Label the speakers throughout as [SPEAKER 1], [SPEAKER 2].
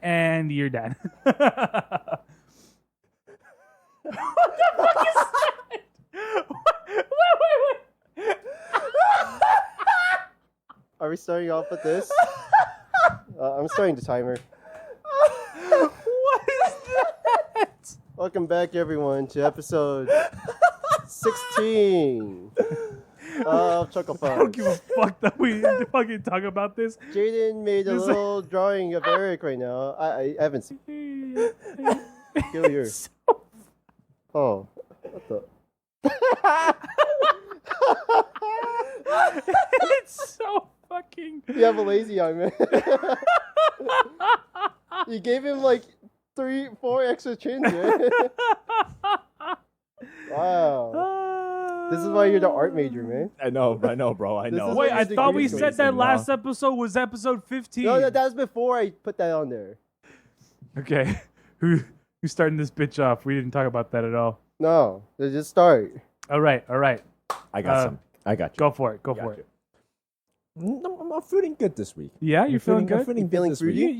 [SPEAKER 1] and you're done. What the fuck is that? Wait.
[SPEAKER 2] Are we starting off with this? I'm starting the timer.
[SPEAKER 1] What is that?
[SPEAKER 2] Welcome back, everyone, to episode 16 of Chucklefux.
[SPEAKER 1] I don't give a fuck that we fucking talk about this.
[SPEAKER 2] Jaden made a little drawing of Eric right now. I haven't seen. Go here. Oh, what the?
[SPEAKER 1] It's so fucking.
[SPEAKER 2] You have a lazy eye, man. You gave him like 3-4 extra chins, man. Wow. This is why you're the art major, man.
[SPEAKER 3] I know, bro. I
[SPEAKER 2] This
[SPEAKER 3] know.
[SPEAKER 2] is
[SPEAKER 1] Wait,
[SPEAKER 2] what
[SPEAKER 1] I
[SPEAKER 2] your
[SPEAKER 1] thought we
[SPEAKER 2] degree
[SPEAKER 1] said
[SPEAKER 2] is
[SPEAKER 1] that
[SPEAKER 2] in,
[SPEAKER 1] last episode was episode 15.
[SPEAKER 2] No, that was before I put that on there.
[SPEAKER 1] Okay, who's starting this bitch off? We didn't talk about that at all.
[SPEAKER 2] No, let's just start.
[SPEAKER 1] All right.
[SPEAKER 3] I got some. I got you.
[SPEAKER 1] Go for it.
[SPEAKER 3] I'm feeling good this week.
[SPEAKER 1] Yeah, you're feeling good.
[SPEAKER 3] I'm feeling
[SPEAKER 2] You
[SPEAKER 3] good
[SPEAKER 2] feeling
[SPEAKER 3] this
[SPEAKER 2] fruity?
[SPEAKER 3] week.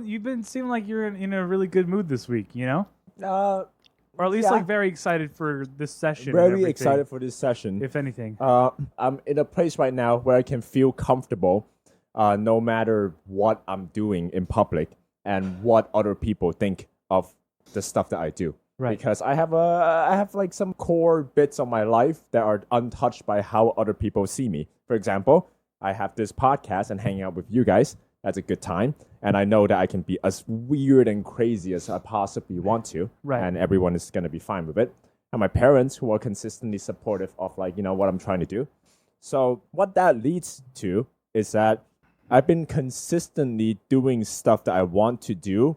[SPEAKER 1] You've been seeming like you're in a really good mood this week. You know, or at least
[SPEAKER 3] Yeah.
[SPEAKER 1] like very excited for this session. and
[SPEAKER 3] Very
[SPEAKER 1] everything,
[SPEAKER 3] excited for this session.
[SPEAKER 1] if anything.
[SPEAKER 3] I'm in a place right now where I can feel comfortable, no matter what I'm doing in public and what other people think of the stuff that I do.
[SPEAKER 1] Right.
[SPEAKER 3] Because I have like some core bits of my life that are untouched by how other people see me. For example, I have this podcast and hanging out with you guys. That's a good time. And I know that I can be as weird and crazy as I possibly want to.
[SPEAKER 1] Right.
[SPEAKER 3] And everyone is going to be fine with it. And my parents, who are consistently supportive of like, what I'm trying to do. So what that leads to is that I've been consistently doing stuff that I want to do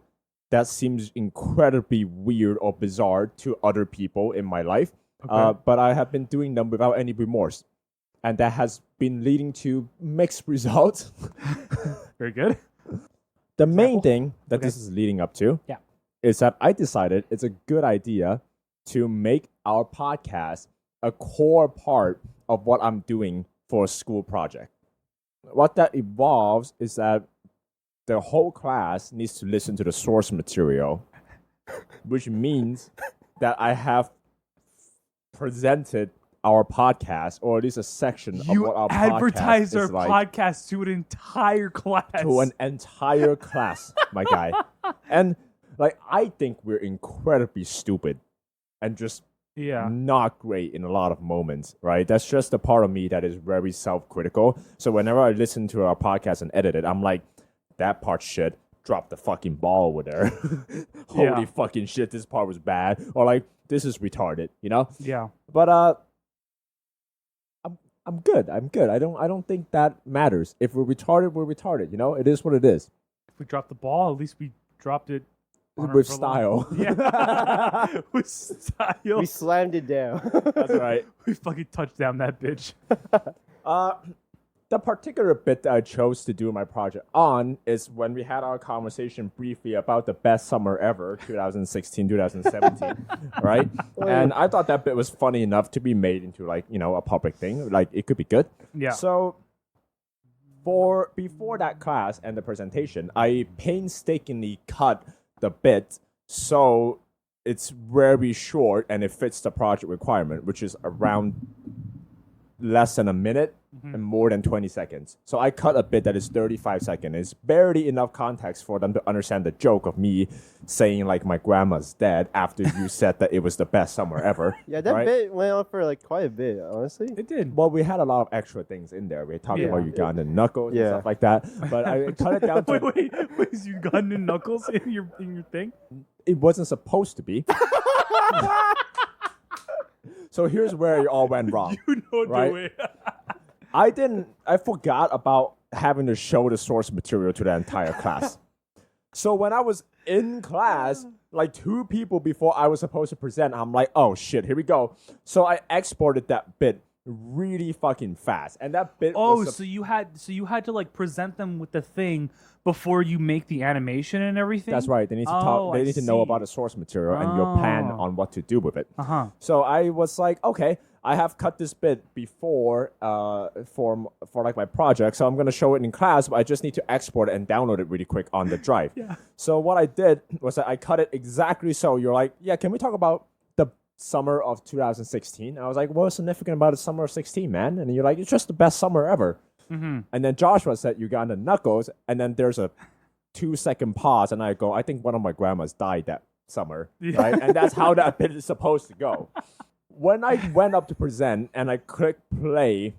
[SPEAKER 3] that seems incredibly weird or bizarre to other people in my life.
[SPEAKER 1] Okay.
[SPEAKER 3] But I have been doing them without any remorse. And that has been leading to mixed results.
[SPEAKER 1] Very good.
[SPEAKER 3] The main thing that
[SPEAKER 1] Okay.
[SPEAKER 3] this is leading up to
[SPEAKER 1] Yeah.
[SPEAKER 3] is that I decided it's a good idea to make our podcast a core part of what I'm doing for a school project. What that involves is that the whole class needs to listen to the source material, which means that I have presented our podcast, or at least a section of
[SPEAKER 1] You
[SPEAKER 3] what our
[SPEAKER 1] advertise
[SPEAKER 3] podcast
[SPEAKER 1] our
[SPEAKER 3] is like,
[SPEAKER 1] podcast to an entire class.
[SPEAKER 3] to an entire class, my guy. And like, I think we're incredibly stupid and just
[SPEAKER 1] Yeah.
[SPEAKER 3] not great in a lot of moments, right? That's just a part of me that is very self-critical. So whenever I listen to our podcast and edit it, I'm like, that part shit. Drop the fucking ball over there. Holy
[SPEAKER 1] Yeah.
[SPEAKER 3] fucking shit, this part was bad. Or like, this is retarded,
[SPEAKER 1] Yeah.
[SPEAKER 3] But I'm good. I don't think that matters. If we're retarded, we're retarded. It is what it is.
[SPEAKER 1] If we dropped the ball, at least we dropped it on our
[SPEAKER 3] With
[SPEAKER 1] prolonged-
[SPEAKER 3] style.
[SPEAKER 1] Yeah. With style.
[SPEAKER 2] We slammed it down.
[SPEAKER 3] That's right.
[SPEAKER 1] We fucking touched down that bitch.
[SPEAKER 3] The particular bit that I chose to do my project on is when we had our conversation briefly about the best summer ever, 2016, 2017, right? And I thought that bit was funny enough to be made into like, a public thing. Like, it could be good.
[SPEAKER 1] Yeah.
[SPEAKER 3] So before that class and the presentation, I painstakingly cut the bit so it's very short and it fits the project requirement, which is around less than a minute and more than 20 seconds. So I cut a bit that is 35 seconds. It's barely enough context for them to understand the joke of me saying like my grandma's dead after you said that it was the best summer ever.
[SPEAKER 2] Yeah, that
[SPEAKER 3] right?
[SPEAKER 2] bit went on for like quite a bit, honestly.
[SPEAKER 1] It did.
[SPEAKER 3] Well, we had a lot of extra things in there. We were talking
[SPEAKER 1] Yeah.
[SPEAKER 3] about Ugandan knuckles
[SPEAKER 2] Yeah.
[SPEAKER 3] and stuff like that. But I cut it down to
[SPEAKER 1] Wait, is you got new knuckles in your thing?
[SPEAKER 3] it wasn't supposed to be. So here's where it all went wrong.
[SPEAKER 1] You know
[SPEAKER 3] Right.
[SPEAKER 1] the way.
[SPEAKER 3] I forgot about having to show the source material to the entire class. So when I was in class, like 2 people before I was supposed to present, I'm like, oh shit, here we go. So I exported that bit really fucking fast. And that bit
[SPEAKER 1] so you had to like present them with the thing before you make the animation and everything?
[SPEAKER 3] That's right. They need to talk. They need to know about the source material and your plan on what to do with it. So I was like, okay, I have cut this bit before for like my project, so I'm gonna show it in class. But I just need to export it and download it really quick on the drive. So what I did was that I cut it exactly so. You're like, yeah, can we talk about the summer of 2016? I was like, what's significant about the summer of 16, man? And you're like, it's just the best summer ever. And then Joshua said, you got the knuckles, and then there's a 2-second pause, and I go, I think one of my grandmas died that summer, right? And that's how that bit is supposed to go. When I went up to present and I clicked play,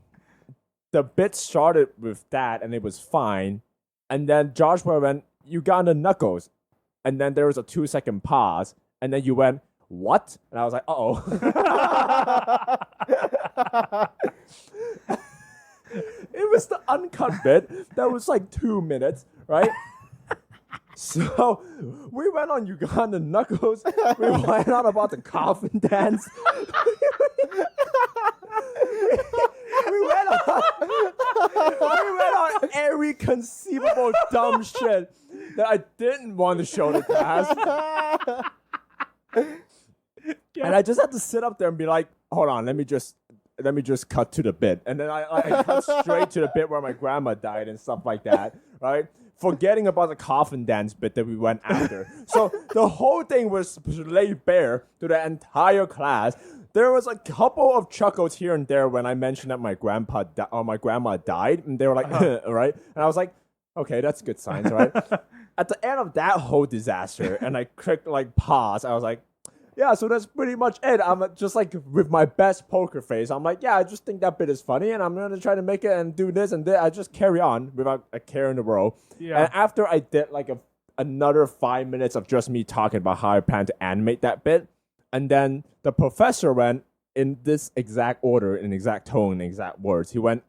[SPEAKER 3] the bit started with that, and it was fine. And then Joshua went, you got the knuckles, and then there was a 2-second pause, and then you went, what? And I was like, uh-oh. It was the uncut bit that was like 2 minutes, right? So we went on Uganda Knuckles. We went on about the coffin dance. we went on every conceivable dumb shit that I didn't want to show the class. And I just had to sit up there and be like, hold on, let me just cut to the bit. And then I cut straight to the bit where my grandma died and stuff like that, right? Forgetting about the coffin dance bit that we went after. So the whole thing was laid bare to the entire class. There was a couple of chuckles here and there when I mentioned that my grandma died, and they were like, right? And I was like, okay, that's good signs, right? At the end of that whole disaster, and I clicked like pause, I was like, yeah, so that's pretty much it. I'm just like with my best poker face. I'm like, yeah, I just think that bit is funny, and I'm gonna try to make it and do this and that. I just carry on without a care in the world. Yeah. And after I did like another 5 minutes of just me talking about how I plan to animate that bit, and then the professor went in this exact order, in exact tone, in exact words. He went,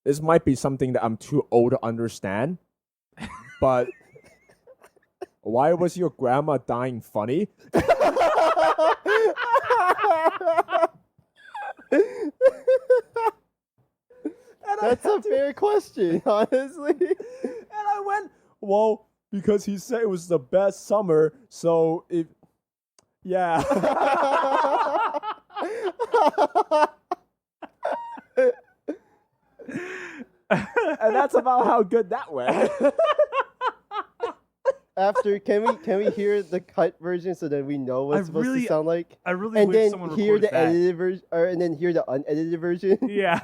[SPEAKER 3] this might be something that I'm too old to understand, but why was your grandma dying funny?
[SPEAKER 2] That's a fair question, honestly.
[SPEAKER 3] And I went, well, because he said it was the best summer, so it, yeah. And that's about how good that went.
[SPEAKER 2] After, can we hear the cut version so that we know what it's supposed to sound like?
[SPEAKER 1] I really wish someone
[SPEAKER 2] hear the
[SPEAKER 1] that.
[SPEAKER 2] edited version, and then hear the unedited version.
[SPEAKER 1] Yeah.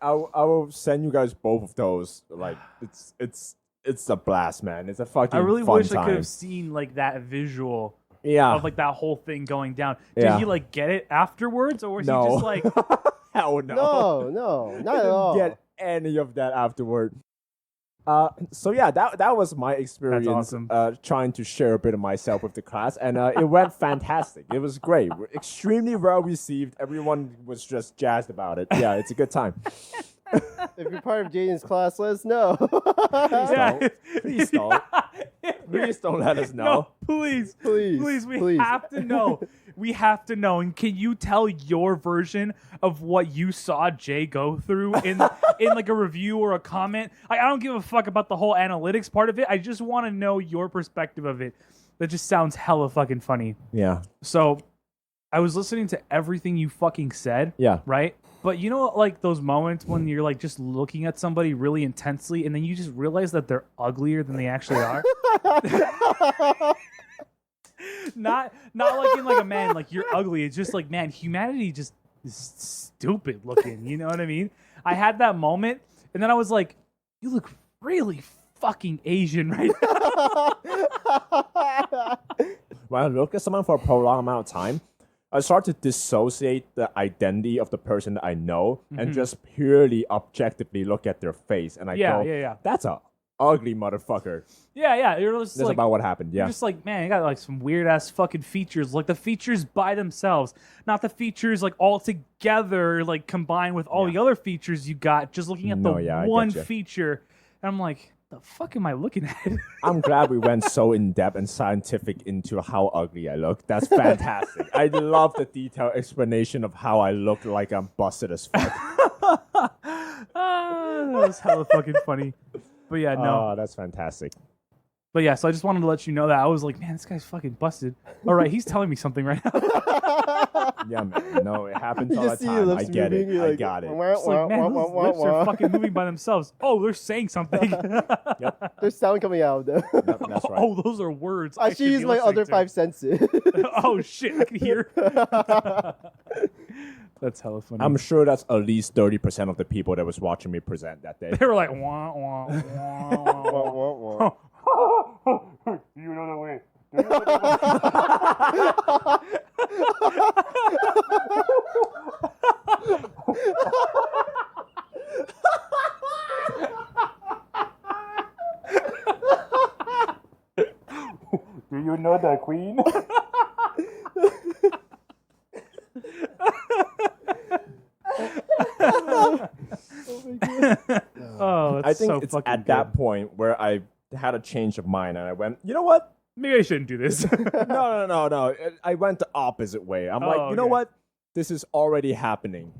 [SPEAKER 3] I will send you guys both of those. Like it's a blast, man. It's a fucking.
[SPEAKER 1] I really
[SPEAKER 3] fun
[SPEAKER 1] wish
[SPEAKER 3] time.
[SPEAKER 1] I could have seen like that visual.
[SPEAKER 3] Yeah.
[SPEAKER 1] Of like that whole thing going down. Did he like get it afterwards, or was he just like?
[SPEAKER 3] Hell no.
[SPEAKER 2] No, not at all.
[SPEAKER 3] Get any of that afterward. So yeah, that was my experience.
[SPEAKER 1] That's awesome.
[SPEAKER 3] Trying to share a bit of myself with the class, and it went fantastic. It was great, extremely well received. Everyone was just jazzed about it. Yeah, it's a good time.
[SPEAKER 2] If you're part of Jaden's class, let us know.
[SPEAKER 3] Please don't. Please don't let us know.
[SPEAKER 1] No, please. We have to know. We have to know. And can you tell your version of what you saw Jay go through in like a review or a comment? I don't give a fuck about the whole analytics part of it. I just want to know your perspective of it. That just sounds hella fucking funny.
[SPEAKER 3] Yeah.
[SPEAKER 1] So I was listening to everything you fucking said.
[SPEAKER 3] Yeah.
[SPEAKER 1] Right? But you know, like those moments when you're like just looking at somebody really intensely and then you just realize that they're uglier than they actually are? Not like in like a man, like you're ugly. It's just like, man, humanity just is stupid looking. You know what I mean? I had that moment and then I was like, you look really fucking Asian right now.
[SPEAKER 3] When I look at someone for a prolonged amount of time, I start to dissociate the identity of the person that I know and just purely objectively look at their face. And I go, that's a ugly motherfucker.
[SPEAKER 1] Yeah. That's
[SPEAKER 3] like, about what happened. Yeah.
[SPEAKER 1] You're just like, man, you got like some weird ass fucking features. Like the features by themselves, not the features like all together, like combined with all the other features you got. Just looking at the one feature. And I'm like, the fuck am I looking at?
[SPEAKER 3] I'm glad we went so in depth and scientific into how ugly I look. That's fantastic. I love the detailed explanation of how I look like I'm busted as fuck.
[SPEAKER 1] That was hella fucking funny. But yeah, no.
[SPEAKER 3] Oh, that's fantastic.
[SPEAKER 1] But yeah, so I just wanted to let you know that I was like, man, this guy's fucking busted. All right, he's telling me something right now.
[SPEAKER 3] Yeah, man. No, it happens all the
[SPEAKER 2] just see your
[SPEAKER 3] time. I
[SPEAKER 2] lips
[SPEAKER 3] get it.
[SPEAKER 2] moving,
[SPEAKER 3] I
[SPEAKER 2] like,
[SPEAKER 3] got it.
[SPEAKER 1] It's like, man, those lips are fucking moving by themselves. Oh, they're saying something.
[SPEAKER 3] Yep.
[SPEAKER 2] There's sound coming out of them.
[SPEAKER 3] Yep, that's right.
[SPEAKER 1] Oh, those are words.
[SPEAKER 2] I should use my other 5 senses.
[SPEAKER 1] Oh shit, I can hear. That's hella funny.
[SPEAKER 3] I'm sure that's at least 30% of the people that was watching me present that day.
[SPEAKER 1] They were like, wah, wah, wah, wah, wah. You know the way. Do you know the queen? Oh,
[SPEAKER 3] I think
[SPEAKER 1] so
[SPEAKER 3] it's
[SPEAKER 1] fucking
[SPEAKER 3] at
[SPEAKER 1] good.
[SPEAKER 3] that point where I had a change of mind and I went, you know what?
[SPEAKER 1] Maybe I shouldn't do this.
[SPEAKER 3] No. I went the opposite way. I'm like, you know
[SPEAKER 1] okay.
[SPEAKER 3] what? This is already happening.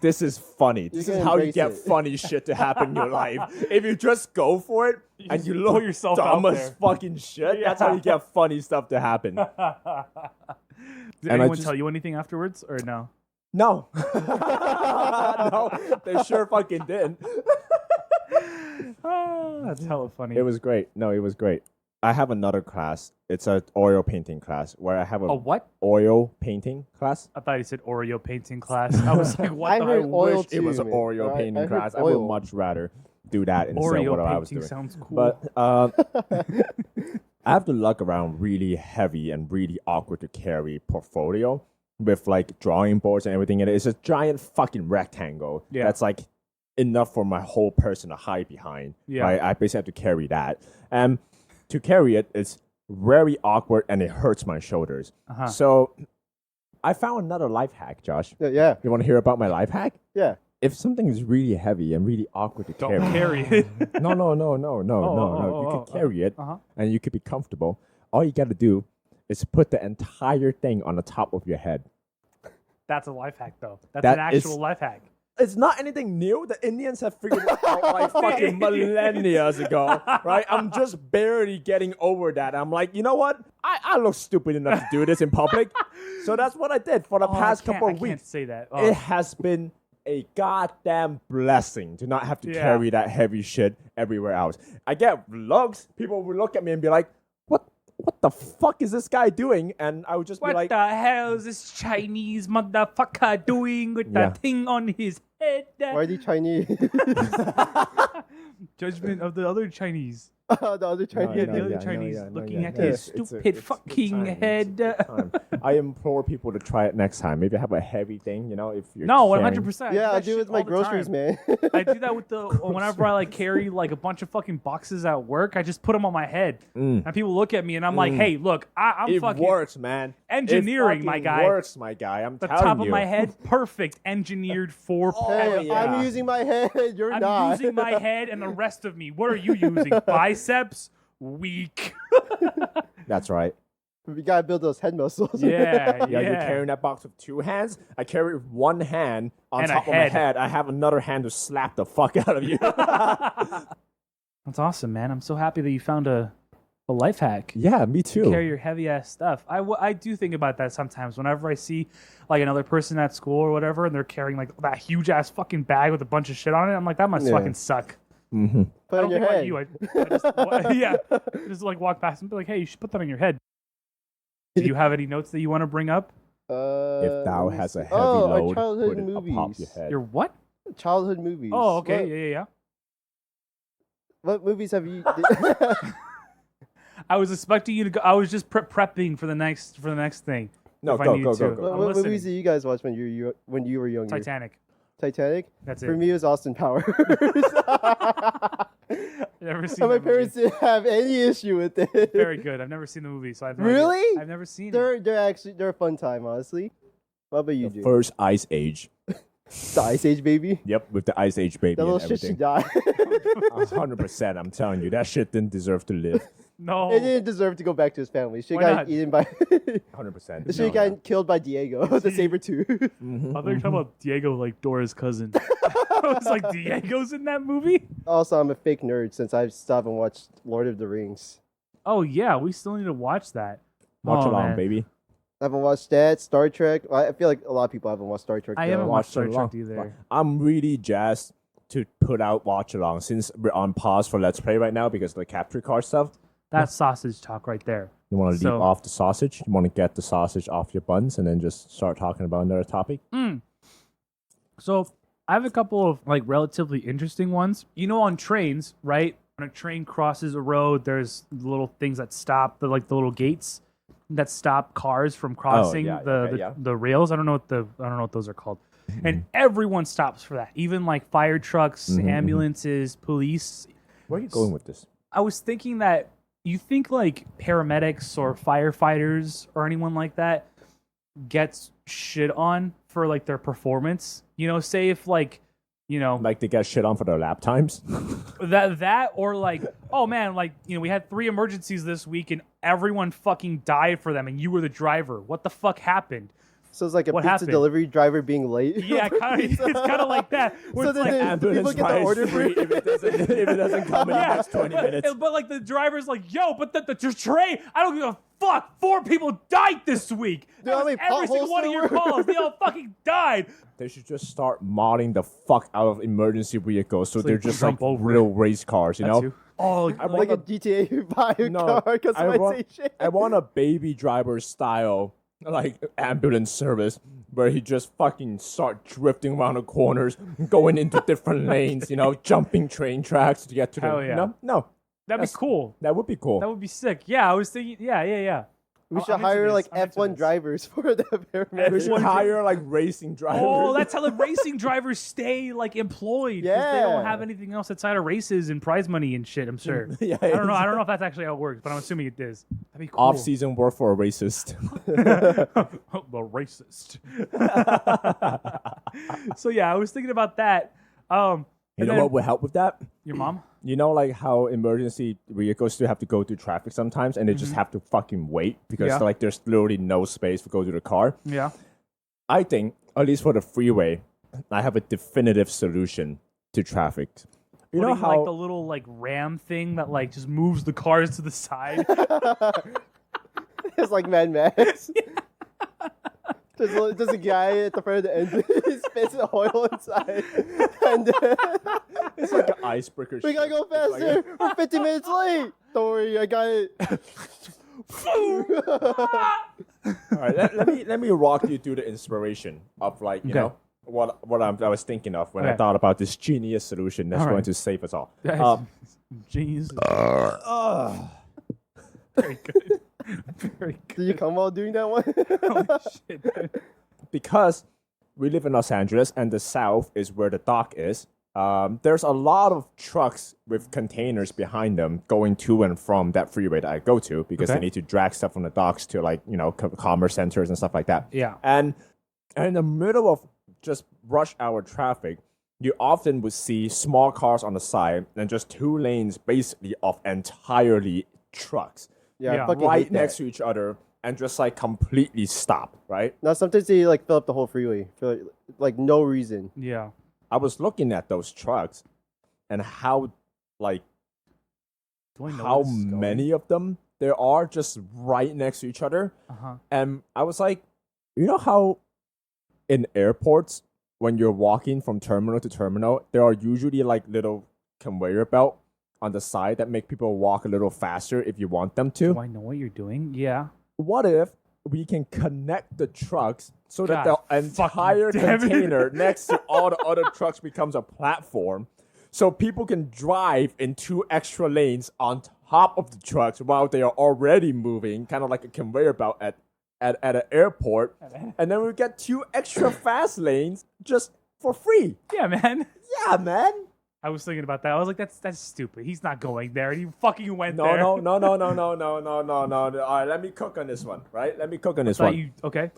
[SPEAKER 3] This is funny. This
[SPEAKER 2] You
[SPEAKER 3] is
[SPEAKER 2] can
[SPEAKER 3] how you
[SPEAKER 2] embrace
[SPEAKER 3] get
[SPEAKER 2] it.
[SPEAKER 3] funny shit to happen in your life. If you just go for it and
[SPEAKER 1] just
[SPEAKER 3] you
[SPEAKER 1] put
[SPEAKER 3] look
[SPEAKER 1] yourself
[SPEAKER 3] dumb
[SPEAKER 1] out
[SPEAKER 3] as
[SPEAKER 1] there.
[SPEAKER 3] fucking shit, that's how you get funny stuff to happen.
[SPEAKER 1] Did
[SPEAKER 3] And I
[SPEAKER 1] anyone
[SPEAKER 3] just-
[SPEAKER 1] tell you anything afterwards, or no?
[SPEAKER 3] No. No, they sure fucking didn't.
[SPEAKER 1] Oh, that's hella funny.
[SPEAKER 3] It was great. No, it was great. I have another class. It's an oil painting class where I have
[SPEAKER 1] a what?
[SPEAKER 3] oil painting class.
[SPEAKER 1] I thought he said Oreo painting class. I was like, what
[SPEAKER 2] I
[SPEAKER 1] the
[SPEAKER 2] heard
[SPEAKER 1] hell?
[SPEAKER 2] oil
[SPEAKER 3] Wish it
[SPEAKER 2] too,
[SPEAKER 3] was an
[SPEAKER 2] man.
[SPEAKER 3] Oreo
[SPEAKER 2] I
[SPEAKER 3] painting
[SPEAKER 2] heard
[SPEAKER 3] class. I would
[SPEAKER 2] oil.
[SPEAKER 3] much rather do that instead of
[SPEAKER 1] Oreo
[SPEAKER 3] what I was
[SPEAKER 1] painting
[SPEAKER 3] doing.
[SPEAKER 1] sounds cool.
[SPEAKER 3] But I have to lug around really heavy and really awkward to carry portfolio with like drawing boards and everything in it. It's a giant fucking rectangle
[SPEAKER 1] Yeah.
[SPEAKER 3] that's like enough for my whole person to hide behind.
[SPEAKER 1] Yeah.
[SPEAKER 3] Right? I basically have to carry that. And to carry it, it's very awkward and it hurts my shoulders.
[SPEAKER 1] Uh-huh.
[SPEAKER 3] So I found another life hack, Josh.
[SPEAKER 2] Yeah.
[SPEAKER 3] You want to hear about my life hack?
[SPEAKER 2] Yeah.
[SPEAKER 3] If something is really heavy and really awkward to
[SPEAKER 1] Don't
[SPEAKER 3] carry,
[SPEAKER 1] carry it.
[SPEAKER 3] no.
[SPEAKER 1] oh,
[SPEAKER 3] You could carry it
[SPEAKER 1] Uh-huh.
[SPEAKER 3] and you could be comfortable. All you got to do is put the entire thing on the top of your head.
[SPEAKER 1] That's a life hack, though. That's
[SPEAKER 3] That
[SPEAKER 1] an actual
[SPEAKER 3] is-
[SPEAKER 1] life hack.
[SPEAKER 3] It's not anything new. The Indians have figured it out like fucking millennia ago, right? I'm just barely getting over that. I'm like, you know what? I look stupid enough to do this in public. So that's what I did for the past couple of
[SPEAKER 1] I can't
[SPEAKER 3] weeks.
[SPEAKER 1] say that.
[SPEAKER 3] It has been a goddamn blessing to not have to
[SPEAKER 1] Yeah.
[SPEAKER 3] carry that heavy shit everywhere else. I get looks. People will look at me and be like, what the fuck is this guy doing? And I would just be
[SPEAKER 1] What
[SPEAKER 3] like,
[SPEAKER 1] the hell is this Chinese motherfucker doing with
[SPEAKER 3] Yeah.
[SPEAKER 1] that thing on his head?
[SPEAKER 2] Why are they Chinese?
[SPEAKER 1] Judgment of the other Chinese.
[SPEAKER 2] The other Chinese.
[SPEAKER 1] the other Chinese looking at his
[SPEAKER 3] It's
[SPEAKER 1] stupid
[SPEAKER 3] a good
[SPEAKER 1] fucking
[SPEAKER 3] time. It's a
[SPEAKER 1] head.
[SPEAKER 3] good time. I implore people to try it next time. Maybe have a heavy thing, you know, if you're
[SPEAKER 1] No,
[SPEAKER 3] carrying-
[SPEAKER 1] 100%.
[SPEAKER 2] Yeah, I
[SPEAKER 1] that
[SPEAKER 2] do
[SPEAKER 1] shit
[SPEAKER 2] with my
[SPEAKER 1] all the
[SPEAKER 2] groceries,
[SPEAKER 1] time.
[SPEAKER 2] man.
[SPEAKER 1] I do that with whenever I like carry like a bunch of fucking boxes at work. I just put them on my head, and people look at me, and I'm like, "Hey, look, I'm
[SPEAKER 3] It
[SPEAKER 1] fucking
[SPEAKER 3] works, man.
[SPEAKER 1] engineering,
[SPEAKER 3] it
[SPEAKER 1] my
[SPEAKER 3] fucking
[SPEAKER 1] guy.
[SPEAKER 3] works, my guy. I'm
[SPEAKER 1] the
[SPEAKER 3] telling
[SPEAKER 1] top
[SPEAKER 3] you.
[SPEAKER 1] of my head, perfect, engineered for
[SPEAKER 2] Hey,
[SPEAKER 3] yeah.
[SPEAKER 2] I'm using my head. You're
[SPEAKER 1] I'm
[SPEAKER 2] not.
[SPEAKER 1] using my head and the rest of me. What are you using? Biceps? Weak.
[SPEAKER 3] That's right.
[SPEAKER 2] We gotta build those head muscles.
[SPEAKER 1] Yeah,
[SPEAKER 3] Yeah, you're carrying that box with two hands. I carry it with one hand on
[SPEAKER 1] And a
[SPEAKER 3] top of my
[SPEAKER 1] head.
[SPEAKER 3] head. I have another hand to slap the fuck out of you.
[SPEAKER 1] That's awesome, man. I'm so happy that you found a life hack.
[SPEAKER 3] Yeah, me too.
[SPEAKER 1] Carry your heavy ass stuff. I do think about that sometimes whenever I see like another person at school or whatever, and they're carrying like that huge ass fucking bag with a bunch of shit on it. I'm like, that must
[SPEAKER 2] Yeah.
[SPEAKER 1] fucking suck.
[SPEAKER 3] Mm-hmm.
[SPEAKER 2] Put
[SPEAKER 1] I
[SPEAKER 2] on
[SPEAKER 1] don't
[SPEAKER 2] your
[SPEAKER 1] think
[SPEAKER 2] head.
[SPEAKER 1] like you. I just, yeah, just like walk past and be like, hey, you should put that on your head. Do you have any notes that you want to bring up?
[SPEAKER 3] If thou
[SPEAKER 2] let me
[SPEAKER 3] has a
[SPEAKER 2] see.
[SPEAKER 3] heavy
[SPEAKER 2] our
[SPEAKER 3] load,
[SPEAKER 2] childhood
[SPEAKER 3] put it
[SPEAKER 2] movies.
[SPEAKER 3] atop your head.
[SPEAKER 1] Your what?
[SPEAKER 2] Childhood movies.
[SPEAKER 1] Oh, okay, yeah.
[SPEAKER 2] What movies have you?
[SPEAKER 1] I was expecting you to go. I was just prepping for the next thing.
[SPEAKER 3] No,
[SPEAKER 1] if I
[SPEAKER 3] go,
[SPEAKER 1] needed
[SPEAKER 3] go,
[SPEAKER 1] to.
[SPEAKER 3] go, go.
[SPEAKER 1] I'm
[SPEAKER 2] what
[SPEAKER 1] listening.
[SPEAKER 2] movies did you guys watch when you were younger?
[SPEAKER 1] Titanic.
[SPEAKER 2] Titanic.
[SPEAKER 1] That's
[SPEAKER 2] For
[SPEAKER 1] it.
[SPEAKER 2] me, it was Austin Powers.
[SPEAKER 1] Never seen
[SPEAKER 2] And my
[SPEAKER 1] that movie.
[SPEAKER 2] parents didn't have any issue with it.
[SPEAKER 1] Very good. I've never seen the movie, so I've no
[SPEAKER 2] Really?
[SPEAKER 1] idea. I've never seen it.
[SPEAKER 2] They're a fun time, honestly. What about you,
[SPEAKER 3] The
[SPEAKER 2] dude?
[SPEAKER 3] first ice age.
[SPEAKER 2] The Ice Age baby.
[SPEAKER 3] Yep, with the Ice Age baby
[SPEAKER 2] That
[SPEAKER 3] and
[SPEAKER 2] little shit should
[SPEAKER 3] everything.
[SPEAKER 2] die.
[SPEAKER 3] 100%, I'm telling you, that shit didn't deserve to live.
[SPEAKER 1] No.
[SPEAKER 2] It didn't deserve to go back to his family. She
[SPEAKER 1] Why
[SPEAKER 2] got
[SPEAKER 1] not?
[SPEAKER 2] eaten by.
[SPEAKER 3] 100%.
[SPEAKER 2] She got killed by Diego, the saber tooth.
[SPEAKER 1] I thought you were talking about Diego, like Dora's cousin. I was like, Diego's in that movie?
[SPEAKER 2] Also, I'm a fake nerd since I still haven't watched Lord of the Rings.
[SPEAKER 1] Oh, yeah. We still need to watch that.
[SPEAKER 3] Watch
[SPEAKER 1] Oh,
[SPEAKER 3] along,
[SPEAKER 1] man.
[SPEAKER 3] baby.
[SPEAKER 2] I haven't watched that. Star Trek. I feel like a lot of people haven't watched Star Trek.
[SPEAKER 1] I
[SPEAKER 2] though.
[SPEAKER 1] haven't watched Star
[SPEAKER 3] along.
[SPEAKER 1] Trek either.
[SPEAKER 3] I'm really jazzed to put out watch along since we're on pause for Let's Play right now because of the capture card stuff.
[SPEAKER 1] That's sausage talk right there.
[SPEAKER 3] You want to
[SPEAKER 1] So-
[SPEAKER 3] leave off the sausage? You want to get the sausage off your buns and then just start talking about another topic?
[SPEAKER 1] So I have a couple of like relatively interesting ones. You know, on trains, right? When a train crosses a road, there's little things that stop, the little gates that stop cars from crossing
[SPEAKER 3] yeah,
[SPEAKER 1] the,
[SPEAKER 3] okay,
[SPEAKER 1] the
[SPEAKER 3] yeah.
[SPEAKER 1] the rails. I don't know what those are called. And everyone stops for that. Even like fire trucks, ambulances, police.
[SPEAKER 3] Where are you going with this?
[SPEAKER 1] I was thinking that you think like paramedics or firefighters or anyone like that gets shit on for like their performance. You know, say if like, you know,
[SPEAKER 3] Like they get shit on for their lap times?
[SPEAKER 1] that or like, oh man, like, you know, we had 3 emergencies this week and everyone fucking died for them and you were the driver. What the fuck happened?
[SPEAKER 2] So it's like a
[SPEAKER 1] What
[SPEAKER 2] pizza
[SPEAKER 1] happened?
[SPEAKER 2] delivery driver being late.
[SPEAKER 1] Yeah, it's kind of like that. Where
[SPEAKER 2] So
[SPEAKER 1] it's
[SPEAKER 2] then
[SPEAKER 1] like,
[SPEAKER 2] the people get the order
[SPEAKER 3] free if it doesn't come in the next 20 minutes.
[SPEAKER 1] But like the driver's like, yo, but the train, I don't give a fuck. 4 people died this week.
[SPEAKER 2] Dude, how many
[SPEAKER 1] Every single
[SPEAKER 2] potholes
[SPEAKER 1] one of
[SPEAKER 2] there
[SPEAKER 1] your
[SPEAKER 2] were?
[SPEAKER 1] calls, they all fucking died.
[SPEAKER 3] They should just start modding the fuck out of emergency vehicles so
[SPEAKER 1] It's
[SPEAKER 3] they're
[SPEAKER 1] like
[SPEAKER 3] just
[SPEAKER 1] jump
[SPEAKER 3] like
[SPEAKER 1] over
[SPEAKER 3] real race cars, you know?
[SPEAKER 1] Too. Oh,
[SPEAKER 2] Like a GTA 5
[SPEAKER 3] No,
[SPEAKER 2] car
[SPEAKER 3] I want,
[SPEAKER 2] customization.
[SPEAKER 3] I want a baby driver style like ambulance service where he just fucking start drifting around the corners, going into different lanes, you know, jumping train tracks to get to
[SPEAKER 1] Hell
[SPEAKER 3] the
[SPEAKER 1] yeah.
[SPEAKER 3] No,
[SPEAKER 1] that'd be
[SPEAKER 3] that's-
[SPEAKER 1] cool.
[SPEAKER 3] that would be cool.
[SPEAKER 1] That would be sick. Yeah, I was thinking. Yeah.
[SPEAKER 2] We should
[SPEAKER 1] I'm into
[SPEAKER 2] hire
[SPEAKER 1] this.
[SPEAKER 2] like
[SPEAKER 1] I'm into
[SPEAKER 2] F1
[SPEAKER 1] this.
[SPEAKER 2] drivers for the paramedics.
[SPEAKER 3] We should hire like racing drivers.
[SPEAKER 1] Oh, that's how the racing drivers stay like employed. 'Cause they don't
[SPEAKER 2] Yeah.
[SPEAKER 1] have anything else outside of races and prize money and shit. I'm sure.
[SPEAKER 3] Yeah,
[SPEAKER 1] I don't know. I don't know if that's actually how it works, but I'm assuming it is. That'd be cool.
[SPEAKER 3] Off-season work for a racist.
[SPEAKER 1] The racist. So yeah, I was thinking about that.
[SPEAKER 3] You
[SPEAKER 1] and
[SPEAKER 3] know
[SPEAKER 1] then-
[SPEAKER 3] what would help with that?
[SPEAKER 1] Your mom?
[SPEAKER 3] You know, like how emergency vehicles still have to go through traffic sometimes, and they just have to fucking wait because
[SPEAKER 1] Mm-hmm. Yeah.
[SPEAKER 3] like there's literally no space to go to the car.
[SPEAKER 1] Yeah.
[SPEAKER 3] I think, at least for the freeway, I have a definitive solution to traffic. You know
[SPEAKER 1] Putting,
[SPEAKER 3] how
[SPEAKER 1] like the little like ram thing that like just moves the cars to the side.
[SPEAKER 2] It's like Mad Max. There's a guy at the front of the engine. He spits the oil inside. And
[SPEAKER 3] it's like an icebreaker.
[SPEAKER 2] we gotta go faster. We're 50 minutes late. Don't worry, I got it.
[SPEAKER 3] All right, let me walk you through the inspiration of like you
[SPEAKER 1] Okay.
[SPEAKER 3] know what I was thinking of when I
[SPEAKER 1] Okay.
[SPEAKER 3] thought about this genius solution that's
[SPEAKER 1] All right.
[SPEAKER 3] going to save us all.
[SPEAKER 1] Genius. Very good. Very good.
[SPEAKER 2] Did you come while doing that one?
[SPEAKER 1] Holy shit, dude.
[SPEAKER 3] Because we live in Los Angeles and the South is where the dock is. There's a lot of trucks with containers behind them going to and from that freeway that I go to because
[SPEAKER 1] Okay.
[SPEAKER 3] they need to drag stuff from the docks to like you know commerce centers and stuff like that.
[SPEAKER 1] Yeah.
[SPEAKER 3] And in the middle of just rush hour traffic, you often would see small cars on the side and just 2 lanes basically of entirely trucks
[SPEAKER 2] Yeah,
[SPEAKER 1] Yeah.
[SPEAKER 2] I fucking
[SPEAKER 3] right
[SPEAKER 2] hate that.
[SPEAKER 3] next to each other and just like completely stop, right?
[SPEAKER 2] Now sometimes they like fill up the whole freeway for like no reason.
[SPEAKER 1] Yeah.
[SPEAKER 3] I was looking at those trucks and how like
[SPEAKER 1] Do I know
[SPEAKER 3] how
[SPEAKER 1] where this is going?
[SPEAKER 3] many of them there are just right next to each other.
[SPEAKER 1] Uh-huh.
[SPEAKER 3] And I was like, you know how in airports, when you're walking from terminal to terminal, there are usually like little conveyor belt on the side that make people walk a little faster if you want them to.
[SPEAKER 1] Do I know what you're doing? Yeah.
[SPEAKER 3] What if we can connect the trucks so that
[SPEAKER 1] God
[SPEAKER 3] the entire
[SPEAKER 1] fucking damn it.
[SPEAKER 3] container next to all the other trucks becomes a platform so people can drive in 2 extra lanes on top of the trucks while they are already moving, kind of like a conveyor belt at an airport. And then we get 2 extra fast lanes just for free.
[SPEAKER 1] Yeah, man.
[SPEAKER 3] Yeah, man.
[SPEAKER 1] I was thinking about that. I was like, that's stupid. He's not going there. And he fucking went
[SPEAKER 3] No.
[SPEAKER 1] there.
[SPEAKER 3] All right, let me cook on this one, right? Let me cook on this
[SPEAKER 1] Thought
[SPEAKER 3] one.
[SPEAKER 1] you, okay.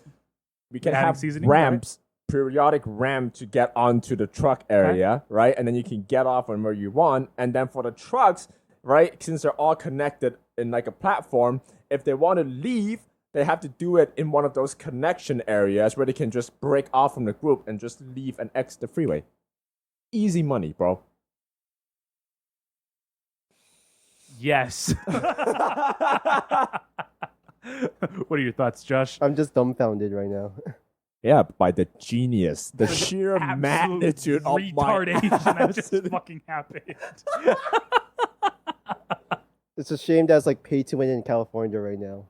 [SPEAKER 3] We can
[SPEAKER 1] adding
[SPEAKER 3] have
[SPEAKER 1] seasoning,
[SPEAKER 3] ramps periodic ramp to get onto the truck area, right? And then you can get off whenever you want. And then for the trucks, right, since they're all connected in like a platform, if they want to leave, they have to do it in one of those connection areas where they can just break off from the group and just leave and exit the freeway. Easy money, bro.
[SPEAKER 1] Yes. What are your thoughts, Josh?
[SPEAKER 2] I'm just dumbfounded right now.
[SPEAKER 3] Yeah, by the genius, the sheer
[SPEAKER 1] Absolute
[SPEAKER 3] magnitude of
[SPEAKER 1] retardation that just fucking happened.
[SPEAKER 2] It's a shame that's like pay to win in California right now.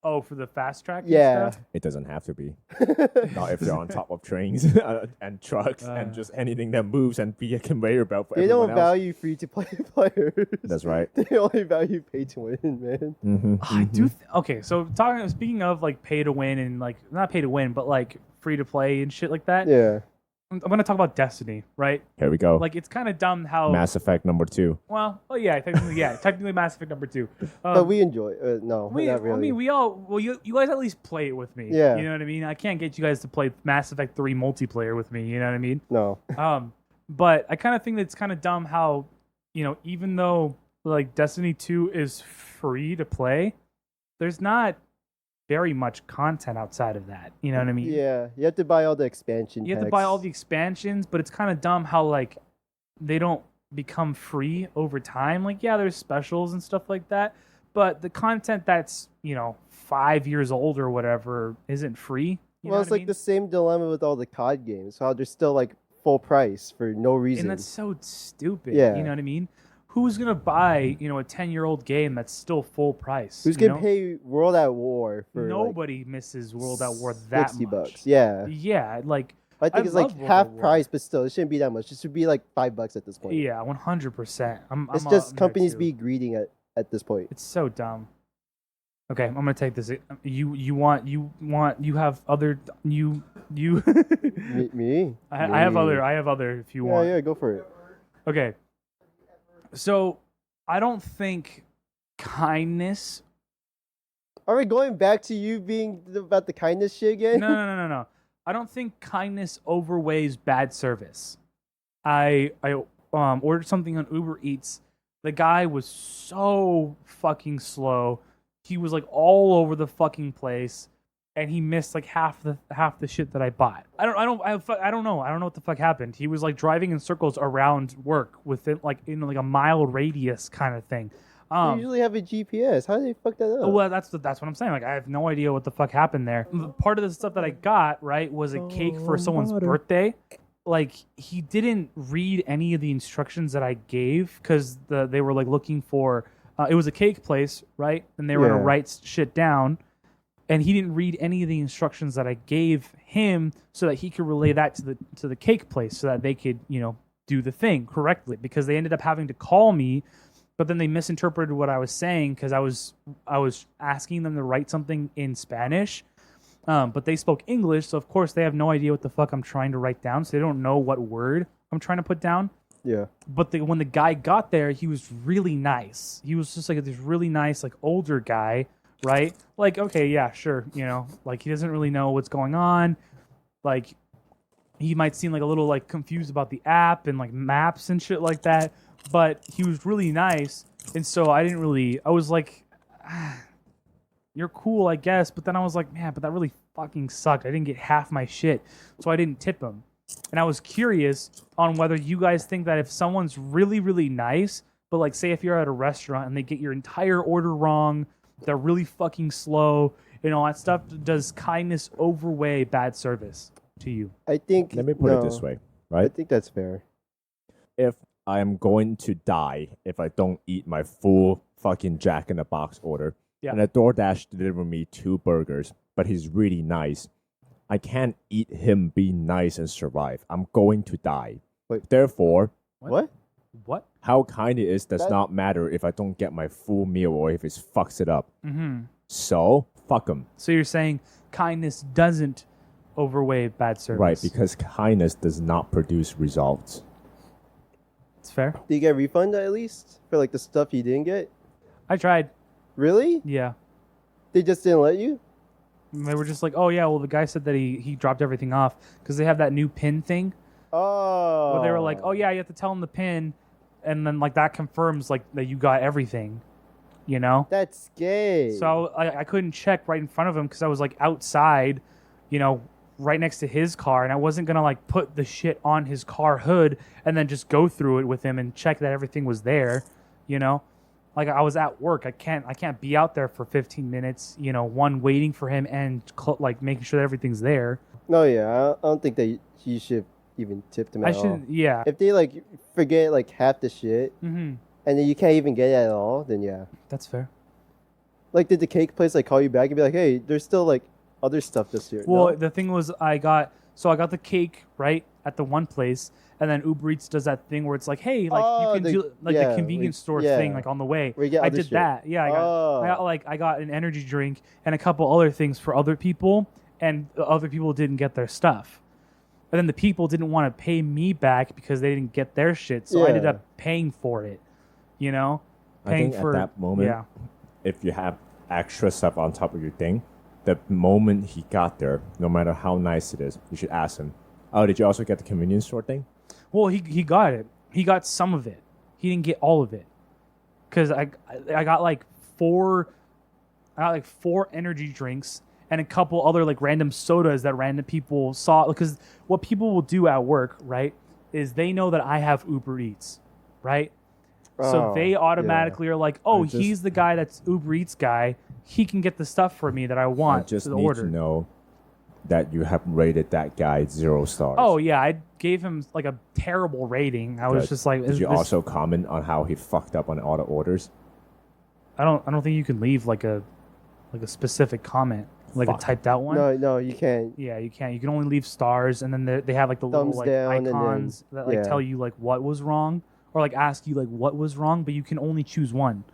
[SPEAKER 1] Oh, for the fast track?
[SPEAKER 2] Yeah.
[SPEAKER 1] And stuff?
[SPEAKER 3] It doesn't have to be. Not if they're on top of trains and trucks and just anything that moves and be a conveyor belt for
[SPEAKER 2] They
[SPEAKER 3] everyone
[SPEAKER 2] don't
[SPEAKER 3] else.
[SPEAKER 2] value free to play players.
[SPEAKER 3] That's right.
[SPEAKER 2] They only value pay to win, man.
[SPEAKER 3] Mm-hmm,
[SPEAKER 1] I do. Okay, so speaking of like pay to win and like not pay to win, but like free to play and shit like that.
[SPEAKER 2] Yeah.
[SPEAKER 1] I'm gonna talk about Destiny, right?
[SPEAKER 3] Here we go.
[SPEAKER 1] Like it's kind of dumb how.
[SPEAKER 3] Mass Effect number 2.
[SPEAKER 1] Well, oh yeah, technically Mass Effect number 2.
[SPEAKER 2] But we enjoy no, not really.
[SPEAKER 1] I mean, we all. Well, you guys at least play it with me.
[SPEAKER 2] Yeah.
[SPEAKER 1] You know what I mean? I can't get you guys to play Mass Effect 3 multiplayer with me. You know what I mean?
[SPEAKER 2] No.
[SPEAKER 1] But I kind of think that it's kind of dumb how, even though like Destiny 2 is free to play, there's not very much content outside of that. You know what I mean?
[SPEAKER 2] Yeah. You have to buy all the expansion
[SPEAKER 1] You have to
[SPEAKER 2] packs.
[SPEAKER 1] buy all the expansions, but it's kind of dumb how like they don't become free over time. Like, yeah, there's specials and stuff like that, but the content that's 5 years old or whatever isn't free. You know
[SPEAKER 2] Well, it's
[SPEAKER 1] what I
[SPEAKER 2] like
[SPEAKER 1] mean?
[SPEAKER 2] the same dilemma with all the COD games. How they're still like full price for no reason.
[SPEAKER 1] And that's so stupid.
[SPEAKER 2] Yeah.
[SPEAKER 1] You know what I mean? Who's gonna buy a 10-year-old game that's still full price?
[SPEAKER 2] Who's gonna pay World at War for
[SPEAKER 1] Nobody misses World at War that
[SPEAKER 2] $60
[SPEAKER 1] much.
[SPEAKER 2] Yeah.
[SPEAKER 1] Yeah, like
[SPEAKER 2] I think it's like
[SPEAKER 1] love World
[SPEAKER 2] half
[SPEAKER 1] at War.
[SPEAKER 2] price, but still, it shouldn't be that much. It should be like $5 at this point.
[SPEAKER 1] Yeah, 100%.
[SPEAKER 2] It's just companies be greedy at this point.
[SPEAKER 1] It's so dumb. Okay, I'm gonna take this. You have other
[SPEAKER 2] Me?
[SPEAKER 1] I have other if you want.
[SPEAKER 2] Yeah, go for it.
[SPEAKER 1] Okay. So I don't think kindness.
[SPEAKER 2] Are we going back to you being about the kindness shit again?
[SPEAKER 1] No. I don't think kindness overweighs bad service. I ordered something on Uber Eats. The guy was so fucking slow. He was like all over the fucking place, and he missed like half the shit that I bought. I don't know. I don't know what the fuck happened. He was like driving in circles around work within like in like a mile radius kind of thing.
[SPEAKER 2] You usually have a GPS. How did they fuck that up?
[SPEAKER 1] Well, that's what I'm saying. Like, I have no idea what the fuck happened there. Part of the stuff that I got, right, was a cake for someone's birthday. Like, he didn't read any of the instructions that I gave because they were like looking for. It was a cake place, right? And they were gonna write shit down, and he didn't read any of the instructions that I gave him so that he could relay that to the cake place so that they could do the thing correctly. Because they ended up having to call me. But then they misinterpreted what I was saying because I was asking them to write something in Spanish, but they spoke English, so of course they have no idea what the fuck I'm trying to write down, so they don't know what word I'm trying to put down.
[SPEAKER 2] Yeah.
[SPEAKER 1] But when the guy got there, he was really nice. He was just like this really nice, like older guy, right? Like, okay, yeah, sure, like he doesn't really know what's going on, like he might seem like a little like confused about the app and like maps and shit like that. But he was really nice, and so I was like, you're cool, I guess. But then I was like, man, but that really fucking sucked. I didn't get half my shit, so I didn't tip him. And I was curious on whether you guys think that if someone's really, really nice, but like say if you're at a restaurant and they get your entire order wrong, they're really fucking slow, and all that stuff, does kindness overweigh bad service to you?
[SPEAKER 2] I think.
[SPEAKER 3] Let me put it this way, right?
[SPEAKER 2] I think that's fair.
[SPEAKER 3] If I am going to die if I don't eat my full fucking Jack in the Box order, and a DoorDash deliver me 2 burgers, but he's really nice, I can't eat him, be nice, and survive. I'm going to die.
[SPEAKER 2] Wait.
[SPEAKER 3] Therefore,
[SPEAKER 2] What?
[SPEAKER 3] how kind it is does not matter if I don't get my full meal or if it fucks it up.
[SPEAKER 1] Mm-hmm.
[SPEAKER 3] So, fuck him.
[SPEAKER 1] So you're saying kindness doesn't overweigh bad service?
[SPEAKER 3] Right, because kindness does not produce results.
[SPEAKER 1] It's fair.
[SPEAKER 2] Did you get a refund at least for like the stuff you didn't get?
[SPEAKER 1] I tried.
[SPEAKER 2] Really?
[SPEAKER 1] Yeah.
[SPEAKER 2] They just didn't let you?
[SPEAKER 1] And they were just like, oh yeah, well the guy said that he dropped everything off because they have that new pin thing.
[SPEAKER 2] Oh.
[SPEAKER 1] Where they were like, oh yeah, you have to tell him the pin, and then like that confirms like that you got everything, you know.
[SPEAKER 2] That's gay.
[SPEAKER 1] So I couldn't check right in front of him because I was like outside, you know, right next to his car, and I wasn't gonna like put the shit on his car hood and then just go through it with him and check that everything was there, you know. Like I was at work, I can't be out there for 15 minutes, you know, waiting for him and like making sure that everything's there.
[SPEAKER 2] No, yeah, I don't think that you should even tip them at all.
[SPEAKER 1] Yeah.
[SPEAKER 2] If they like forget like half the shit, and then you can't even get it at all, then yeah,
[SPEAKER 1] that's fair.
[SPEAKER 2] Like, did the cake place like call you back and be like, hey, there's still like other stuff this year?
[SPEAKER 1] Well,
[SPEAKER 2] no?
[SPEAKER 1] the thing was, I got the cake right at the one place, and then Uber Eats does that thing where it's like, hey, like you can do like the convenience store thing like on the way. I did that. Yeah, I got an energy drink and a couple other things for other people, and the other people didn't get their stuff. And then the people didn't want to pay me back because they didn't get their shit, so I ended up paying for it. You know,
[SPEAKER 3] I think at that moment, if you have extra stuff on top of your thing, the moment he got there, no matter how nice it is, you should ask him, oh, did you also get the convenience store thing?
[SPEAKER 1] Well, he got it. He got some of it. He didn't get all of it. Because I got like four energy drinks and a couple other like random sodas that random people saw. Because what people will do at work, right, is they know that I have Uber Eats, right? So they automatically are like, oh, he's the guy that's Uber Eats guy. He can get the stuff for me that I want.
[SPEAKER 3] I just need to know that you have rated that guy 0 stars.
[SPEAKER 1] Oh yeah, I gave him like a terrible rating. I was just like,
[SPEAKER 3] did you also comment on how he fucked up on all the orders?
[SPEAKER 1] I don't think you can leave like a specific comment, like a typed out one.
[SPEAKER 2] No, you can't.
[SPEAKER 1] Yeah, you can't. You can only leave stars, and then they have like the
[SPEAKER 2] thumbs
[SPEAKER 1] little like icons
[SPEAKER 2] then,
[SPEAKER 1] that like tell you like what was wrong, or like ask you like what was wrong, but you can only choose one.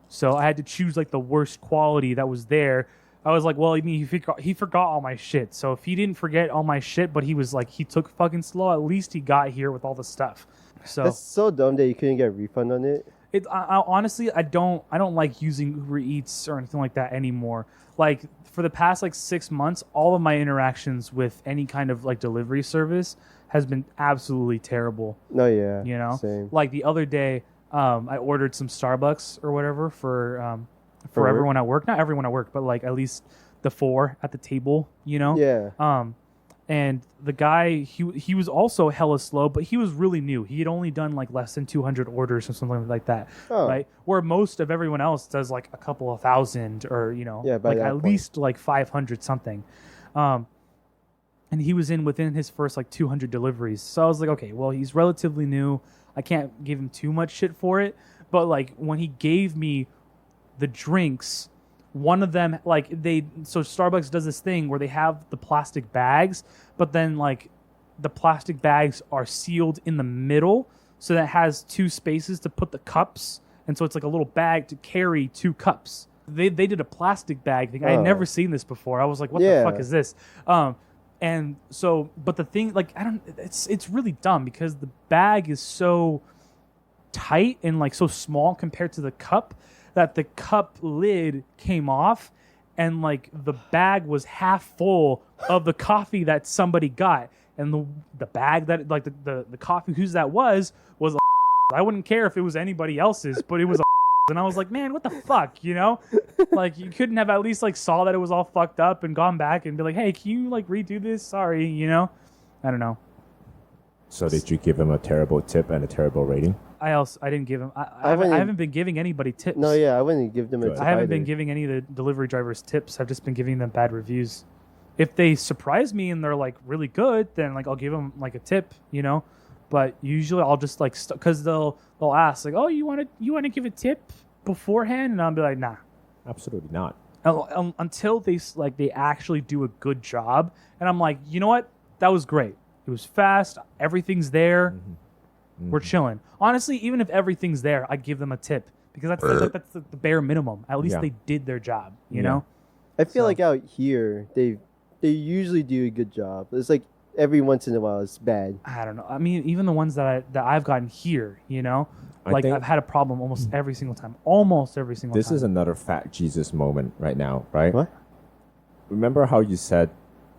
[SPEAKER 1] So I had to choose like the worst quality that was there. I was like, well, I mean, he forgot all my shit. So if he didn't forget all my shit, but he was like, he took fucking slow, at least he got here with all the stuff. So
[SPEAKER 2] that's so dumb that you couldn't get a refund on it.
[SPEAKER 1] I honestly, I don't like using Uber Eats or anything like that anymore. Like for the past like 6 months, all of my interactions with any kind of like delivery service has been absolutely terrible.
[SPEAKER 2] No, yeah,
[SPEAKER 1] you know,
[SPEAKER 2] same.
[SPEAKER 1] Like the other day, I ordered some Starbucks or whatever for everyone at work. Not everyone at work, but like at least the 4 at the table, you know?
[SPEAKER 2] Yeah.
[SPEAKER 1] And the guy, he was also hella slow, but he was really new. He had only done like less than 200 orders or something like that, right? Where most of everyone else does like a couple of thousand or, you know, like at least like 500 something. And he was within his first like 200 deliveries. So I was like, okay, well, he's relatively new. I can't give him too much shit for it. But like when he gave me the drinks, one of them so Starbucks does this thing where they have the plastic bags, but then like the plastic bags are sealed in the middle, so that has 2 spaces to put the cups, and so it's like a little bag to carry 2 cups. They did a plastic bag thing. I had never seen this before. I was like, what the fuck is this? And so, but the thing, like, it's really dumb because the bag is so tight and like so small compared to the cup that the cup lid came off and like the bag was half full of the coffee that somebody got. And the bag that like the coffee whose that was I wouldn't care if it was anybody else's, but it was and I was like, man, what the fuck, you know? Like you couldn't have at least like saw that it was all fucked up and gone back and be like, hey, can you like redo this? Sorry, you know? I don't know.
[SPEAKER 3] So did you give him a terrible tip and a terrible rating? I
[SPEAKER 1] didn't give him. I haven't been giving anybody tips.
[SPEAKER 2] No, yeah, I wouldn't give them a tip.
[SPEAKER 1] I haven't been giving any of the delivery drivers tips. I've just been giving them bad reviews. If they surprise me and they're like really good, then like I'll give them like a tip, you know. But usually I'll just like because they'll ask like, oh, you want to give a tip beforehand, and I'll be like, nah,
[SPEAKER 3] absolutely not.
[SPEAKER 1] Until they actually do a good job, and I'm like, you know what, that was great. It was fast. Everything's there. Mm-hmm. We're chilling. Honestly, even if everything's there, I'd give them a tip because that's the bare minimum. At least they did their job, you know?
[SPEAKER 2] I feel like out here, they usually do a good job. It's like every once in a while it's bad.
[SPEAKER 1] I don't know. I mean, even the ones that I've gotten here, you know? Like I've had a problem almost every single time. Almost every single time.
[SPEAKER 3] This is another fat Jesus moment right now, right?
[SPEAKER 2] What?
[SPEAKER 3] remember how you said,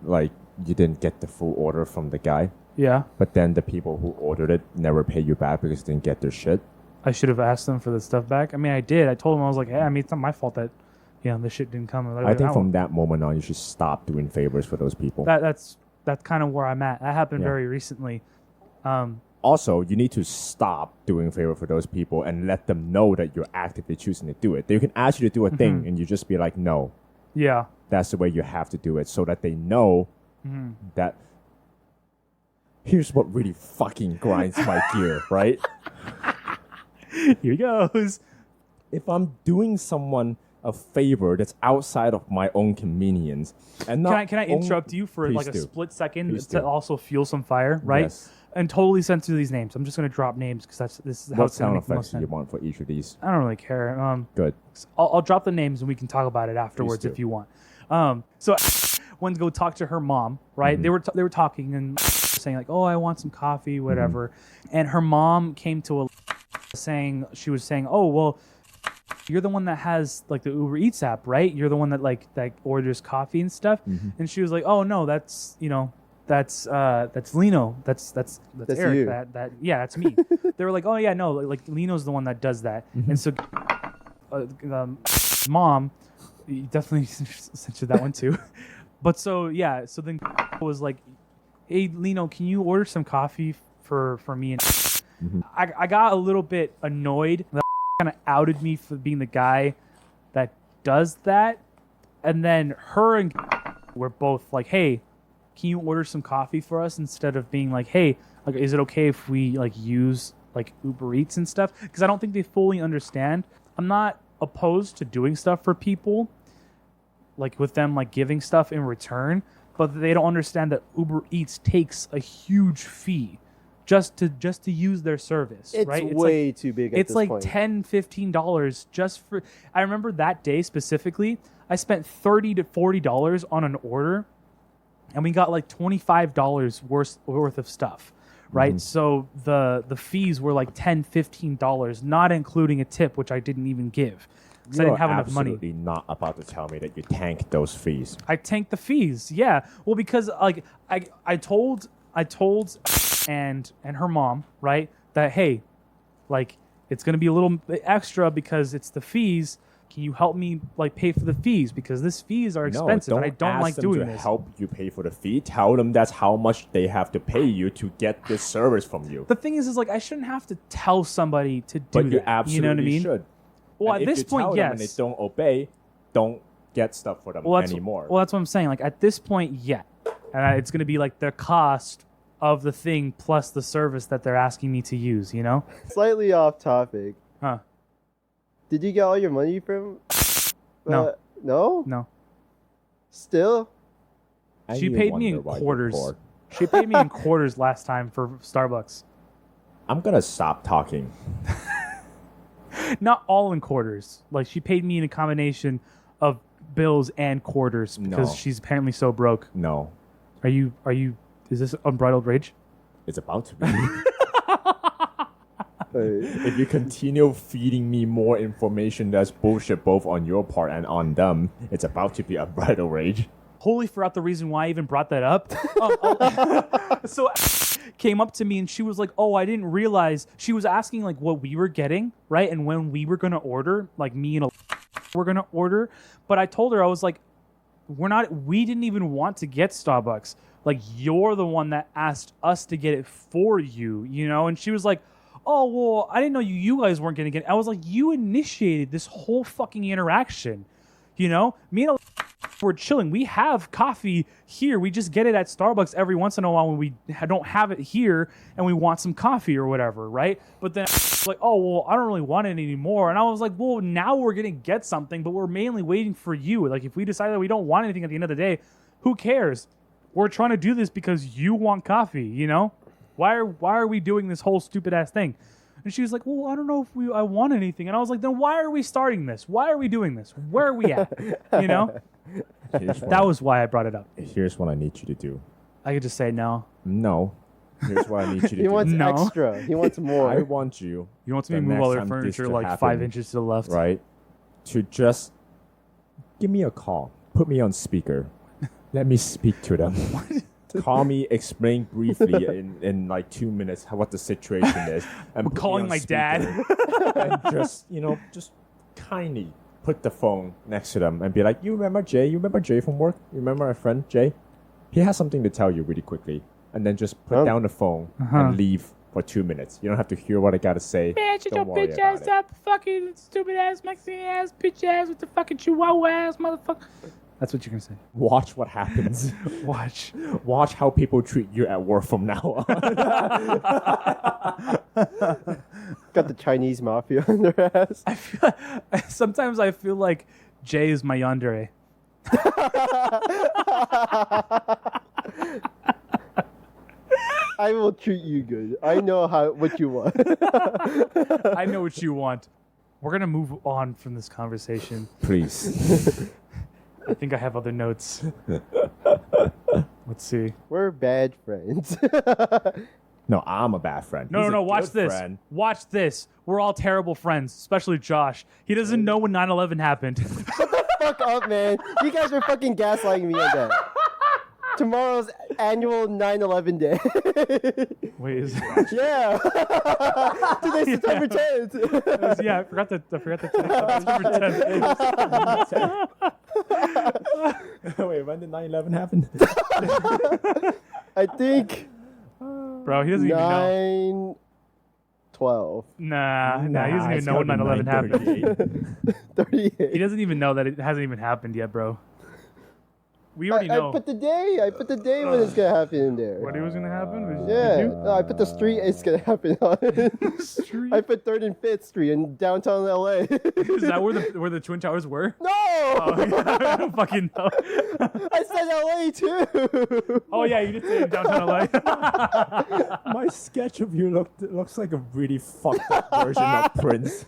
[SPEAKER 3] like, you didn't get the full order from the guy,
[SPEAKER 1] Yeah.
[SPEAKER 3] but then the people who ordered it never pay you back because they didn't get their shit?
[SPEAKER 1] I should have asked them for the stuff back. I mean, I did. I told them, I was like, hey, I mean, it's not my fault that, the shit didn't come.
[SPEAKER 3] I think from that moment on, you should stop doing favors for those people.
[SPEAKER 1] That's kind of where I'm at. That happened
[SPEAKER 3] Yeah.
[SPEAKER 1] very recently.
[SPEAKER 3] Also, you need to stop doing favor for those people and let them know that you're actively choosing to do it. They can ask you to do a thing and you just be like, no,
[SPEAKER 1] Yeah.
[SPEAKER 3] that's the way you have to do it, so that they know that. Here's what really fucking grinds my gear, right?
[SPEAKER 1] Here he goes.
[SPEAKER 3] If I'm doing someone a favor that's outside of my own convenience, and not
[SPEAKER 1] Can I interrupt you for
[SPEAKER 3] Please
[SPEAKER 1] like a
[SPEAKER 3] do.
[SPEAKER 1] split second
[SPEAKER 3] Please
[SPEAKER 1] to
[SPEAKER 3] do.
[SPEAKER 1] also fuel some fire, right?
[SPEAKER 3] Yes.
[SPEAKER 1] And totally censor these names. I'm just gonna drop names because this is how
[SPEAKER 3] What
[SPEAKER 1] it's gonna
[SPEAKER 3] sound
[SPEAKER 1] make the most
[SPEAKER 3] effects do you
[SPEAKER 1] sense.
[SPEAKER 3] want for each of these?
[SPEAKER 1] I don't really care.
[SPEAKER 3] Good.
[SPEAKER 1] I'll drop the names and we can talk about it afterwards
[SPEAKER 3] do.
[SPEAKER 1] if you want. So went to go talk to her mom, right? They were talking and saying like, oh, I want some coffee, whatever. And her mom came to she was saying, oh, well, you're the one that has like the Uber Eats app, right? You're the one that that orders coffee and stuff. And she was like, oh no, that's that's Lino. That's Eric.
[SPEAKER 2] you.
[SPEAKER 1] That's me. They were like, oh yeah, no, like Lino's the one that does that. And so mom, you definitely censored that one too. But so then was like, hey Lino, can you order some coffee for me? And I got a little bit annoyed. That kind of outed me for being the guy that does that. And then her and were both like, hey, can you order some coffee for us, instead of being like, hey, like, is it okay if we like use like Uber Eats and stuff? Because I don't think they fully understand. I'm not opposed to doing stuff for people, like with them like giving stuff in return, but they don't understand that Uber Eats takes a huge fee just to use their service.
[SPEAKER 2] It's
[SPEAKER 1] right?
[SPEAKER 2] way too big at
[SPEAKER 1] It's
[SPEAKER 2] this
[SPEAKER 1] like
[SPEAKER 2] point.
[SPEAKER 1] $10-15 just for. I remember that day specifically, I spent $30 to $40 on an order, and we got like $25 worth of stuff, right? So the fees were like $10-15, not including a tip, which I didn't even give because I
[SPEAKER 3] You're
[SPEAKER 1] and have enough money.
[SPEAKER 3] absolutely not about to tell me that you tanked those fees.
[SPEAKER 1] I tanked the fees, yeah. Well, because like I told and her mom, right, that hey, like it's gonna be a little bit extra because it's the fees. Can you help me like pay for the fees, because these fees are expensive
[SPEAKER 3] No,
[SPEAKER 1] and I don't like doing
[SPEAKER 3] to
[SPEAKER 1] this.
[SPEAKER 3] help you pay for the fee. Tell them that's how much they have to pay you to get this service from you.
[SPEAKER 1] The thing is like I shouldn't have to tell somebody to do
[SPEAKER 3] But you
[SPEAKER 1] that.
[SPEAKER 3] absolutely
[SPEAKER 1] You know what I mean?
[SPEAKER 3] should.
[SPEAKER 1] Well,
[SPEAKER 3] And
[SPEAKER 1] at
[SPEAKER 3] if
[SPEAKER 1] this
[SPEAKER 3] you tell
[SPEAKER 1] point,
[SPEAKER 3] them and they
[SPEAKER 1] yes.
[SPEAKER 3] don't obey, don't get stuff for them anymore.
[SPEAKER 1] Well, that's what I'm saying. Like at this point, yeah, and it's gonna be like the cost of the thing plus the service that they're asking me to use. You know?
[SPEAKER 2] Slightly off topic.
[SPEAKER 1] Huh?
[SPEAKER 2] Did you get all your money from?
[SPEAKER 1] No.
[SPEAKER 2] No.
[SPEAKER 1] No.
[SPEAKER 2] Still.
[SPEAKER 3] And
[SPEAKER 1] She
[SPEAKER 3] you
[SPEAKER 1] paid me
[SPEAKER 3] wonder
[SPEAKER 1] in
[SPEAKER 3] why you're
[SPEAKER 1] quarters.
[SPEAKER 3] poor.
[SPEAKER 1] She paid me in quarters last time for Starbucks.
[SPEAKER 3] I'm gonna stop talking.
[SPEAKER 1] Not all in quarters. Like she paid me in a combination of bills and quarters because
[SPEAKER 3] No.
[SPEAKER 1] she's apparently so broke.
[SPEAKER 3] No,
[SPEAKER 1] Are you? Is this unbridled rage?
[SPEAKER 3] it's about to be.
[SPEAKER 2] Wait.
[SPEAKER 3] If you continue feeding me more information that's bullshit both on your part and on them, it's about to be a bridal rage.
[SPEAKER 1] Wholly forgot the reason why I even brought that up. So came up to me and she was like, oh, I didn't realize. She was asking like what we were getting, right? And when we were going to order, like me and were going to order. But I told her, I was like, we didn't even want to get Starbucks. Like you're the one that asked us to get it for you, you know? And she was like, oh, well, I didn't know you guys weren't going to get it. I was like, you initiated this whole fucking interaction, you know? Me and we're chilling. We have coffee here. We just get it at Starbucks every once in a while when we don't have it here and we want some coffee or whatever, right? But then like, oh, well, I don't really want it anymore. And I was like, well, now we're going to get something, but we're mainly waiting for you. Like if we decide that we don't want anything at the end of the day, who cares? We're trying to do this because you want coffee, you know? Why are we doing this whole stupid ass thing? And she was like, well, I don't know if I want anything. And I was like, then why are we starting this? Why are we doing this? Where are we at? You know? That was why I brought it up.
[SPEAKER 3] Here's what I need you to do.
[SPEAKER 1] I could just say no.
[SPEAKER 3] No. Here's what I need you to
[SPEAKER 2] He
[SPEAKER 3] do.
[SPEAKER 2] wants
[SPEAKER 1] No.
[SPEAKER 2] extra. He wants more.
[SPEAKER 3] I want you,
[SPEAKER 1] You want
[SPEAKER 3] The
[SPEAKER 1] me to move all
[SPEAKER 3] next
[SPEAKER 1] their
[SPEAKER 3] time this
[SPEAKER 1] furniture
[SPEAKER 3] should
[SPEAKER 1] like
[SPEAKER 3] happen,
[SPEAKER 1] 5 inches to the left?
[SPEAKER 3] right, to just give me a call. Put me on speaker. Let me speak to them. Call me, explain briefly in like 2 minutes what the situation is. And
[SPEAKER 1] I'm calling my dad.
[SPEAKER 3] And just kindly put the phone next to them and be like, you remember Jay? You remember Jay from work? You remember our friend Jay? He has something to tell you really quickly. And then just put down the phone and leave for 2 minutes. You don't have to hear what I gotta say.
[SPEAKER 1] Man, shut your
[SPEAKER 3] Don't worry
[SPEAKER 1] bitch
[SPEAKER 3] about
[SPEAKER 1] ass
[SPEAKER 3] it.
[SPEAKER 1] up, fucking stupid ass, Mexican ass, bitch ass with the fucking chihuahua ass motherfucker. That's what you're gonna say.
[SPEAKER 3] Watch what happens. Watch how people treat you at work from now on.
[SPEAKER 2] Got the Chinese mafia on their ass.
[SPEAKER 1] Sometimes I feel like Jay is my yandere.
[SPEAKER 2] I will treat you good. I know what you want.
[SPEAKER 1] I know what you want. We're gonna move on from this conversation.
[SPEAKER 3] Please.
[SPEAKER 1] I think I have other notes. Let's see.
[SPEAKER 2] We're bad friends.
[SPEAKER 3] No, I'm a bad friend.
[SPEAKER 1] No,
[SPEAKER 3] He's
[SPEAKER 1] no,
[SPEAKER 3] a
[SPEAKER 1] watch
[SPEAKER 3] good
[SPEAKER 1] this.
[SPEAKER 3] friend.
[SPEAKER 1] Watch this. We're all terrible friends, especially Josh. He doesn't know when 9/11 happened.
[SPEAKER 2] Fuck up, man. You guys are fucking gaslighting me on that. Tomorrow's annual 9/11 day.
[SPEAKER 1] Wait, is
[SPEAKER 2] Yeah. Today's September 10th.
[SPEAKER 1] yeah, I forgot to check September 10th.
[SPEAKER 3] Wait, when did 9/11 happen?
[SPEAKER 2] I think
[SPEAKER 1] Bro, he doesn't even know.
[SPEAKER 2] 9/12.
[SPEAKER 1] Nah, he doesn't even know when 9/11 happened.
[SPEAKER 2] 38.
[SPEAKER 1] He doesn't even know that it hasn't even happened yet, bro. We already
[SPEAKER 2] I
[SPEAKER 1] know.
[SPEAKER 2] put the day. I put the day when it's gonna happen in there.
[SPEAKER 1] What was gonna happen?
[SPEAKER 2] Yeah.
[SPEAKER 1] Did you?
[SPEAKER 2] No, I put the street it's gonna happen on.
[SPEAKER 1] Street?
[SPEAKER 2] I put 3rd and 5th Street in downtown LA.
[SPEAKER 1] Is that where the Twin Towers were?
[SPEAKER 2] No!
[SPEAKER 1] Oh, I don't fucking know.
[SPEAKER 2] I said LA too.
[SPEAKER 1] Oh yeah, you did say in downtown LA.
[SPEAKER 3] My sketch of you looks like a really fucked up version of Prince.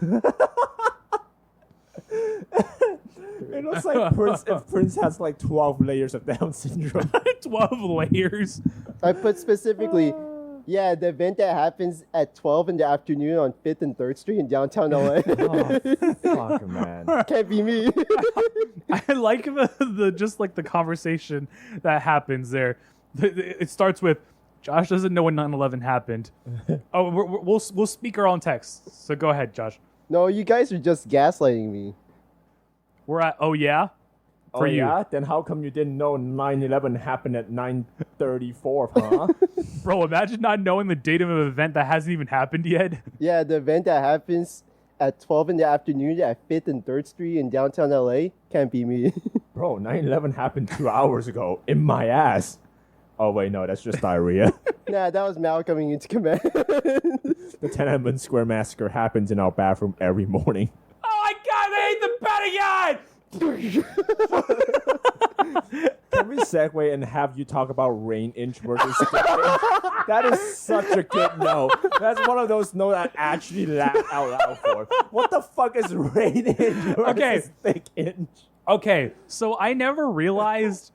[SPEAKER 3] It looks like Prince if Prince has like 12 layers of Down syndrome.
[SPEAKER 1] 12 layers.
[SPEAKER 2] I put specifically, yeah, the event that happens at 12 in the afternoon on 5th and 3rd Street in downtown LA.
[SPEAKER 3] Oh, fuck, man.
[SPEAKER 2] Can't be me.
[SPEAKER 1] I like the just like the conversation that happens there. It starts with Josh doesn't know when 9/11 happened. Oh, we'll speak our own text. So go ahead, Josh.
[SPEAKER 2] No, you guys are just gaslighting me.
[SPEAKER 1] We're at yeah. For you.
[SPEAKER 3] Yeah? Then how come you didn't know 9/11 happened at 9:34, huh?
[SPEAKER 1] Bro, imagine not knowing the date of an event that hasn't even happened yet.
[SPEAKER 2] Yeah, the event that happens at 12 in the afternoon at 5th and 3rd Street in downtown LA can't be me.
[SPEAKER 3] Bro, 9/11 happened 2 hours ago in my ass. Oh, wait, no, that's just diarrhea.
[SPEAKER 2] Nah, that was Mal coming into command.
[SPEAKER 3] The Tiananmen Square massacre happens in our bathroom every morning.
[SPEAKER 1] Oh my god, they ate the Pentagon!
[SPEAKER 3] Can we segue and have you talk about rain inch versus thick inch? That is such a good no. That's one of those no that I actually laugh out loud for. What the fuck is rain inch versus thick inch?
[SPEAKER 1] Okay, so I never realized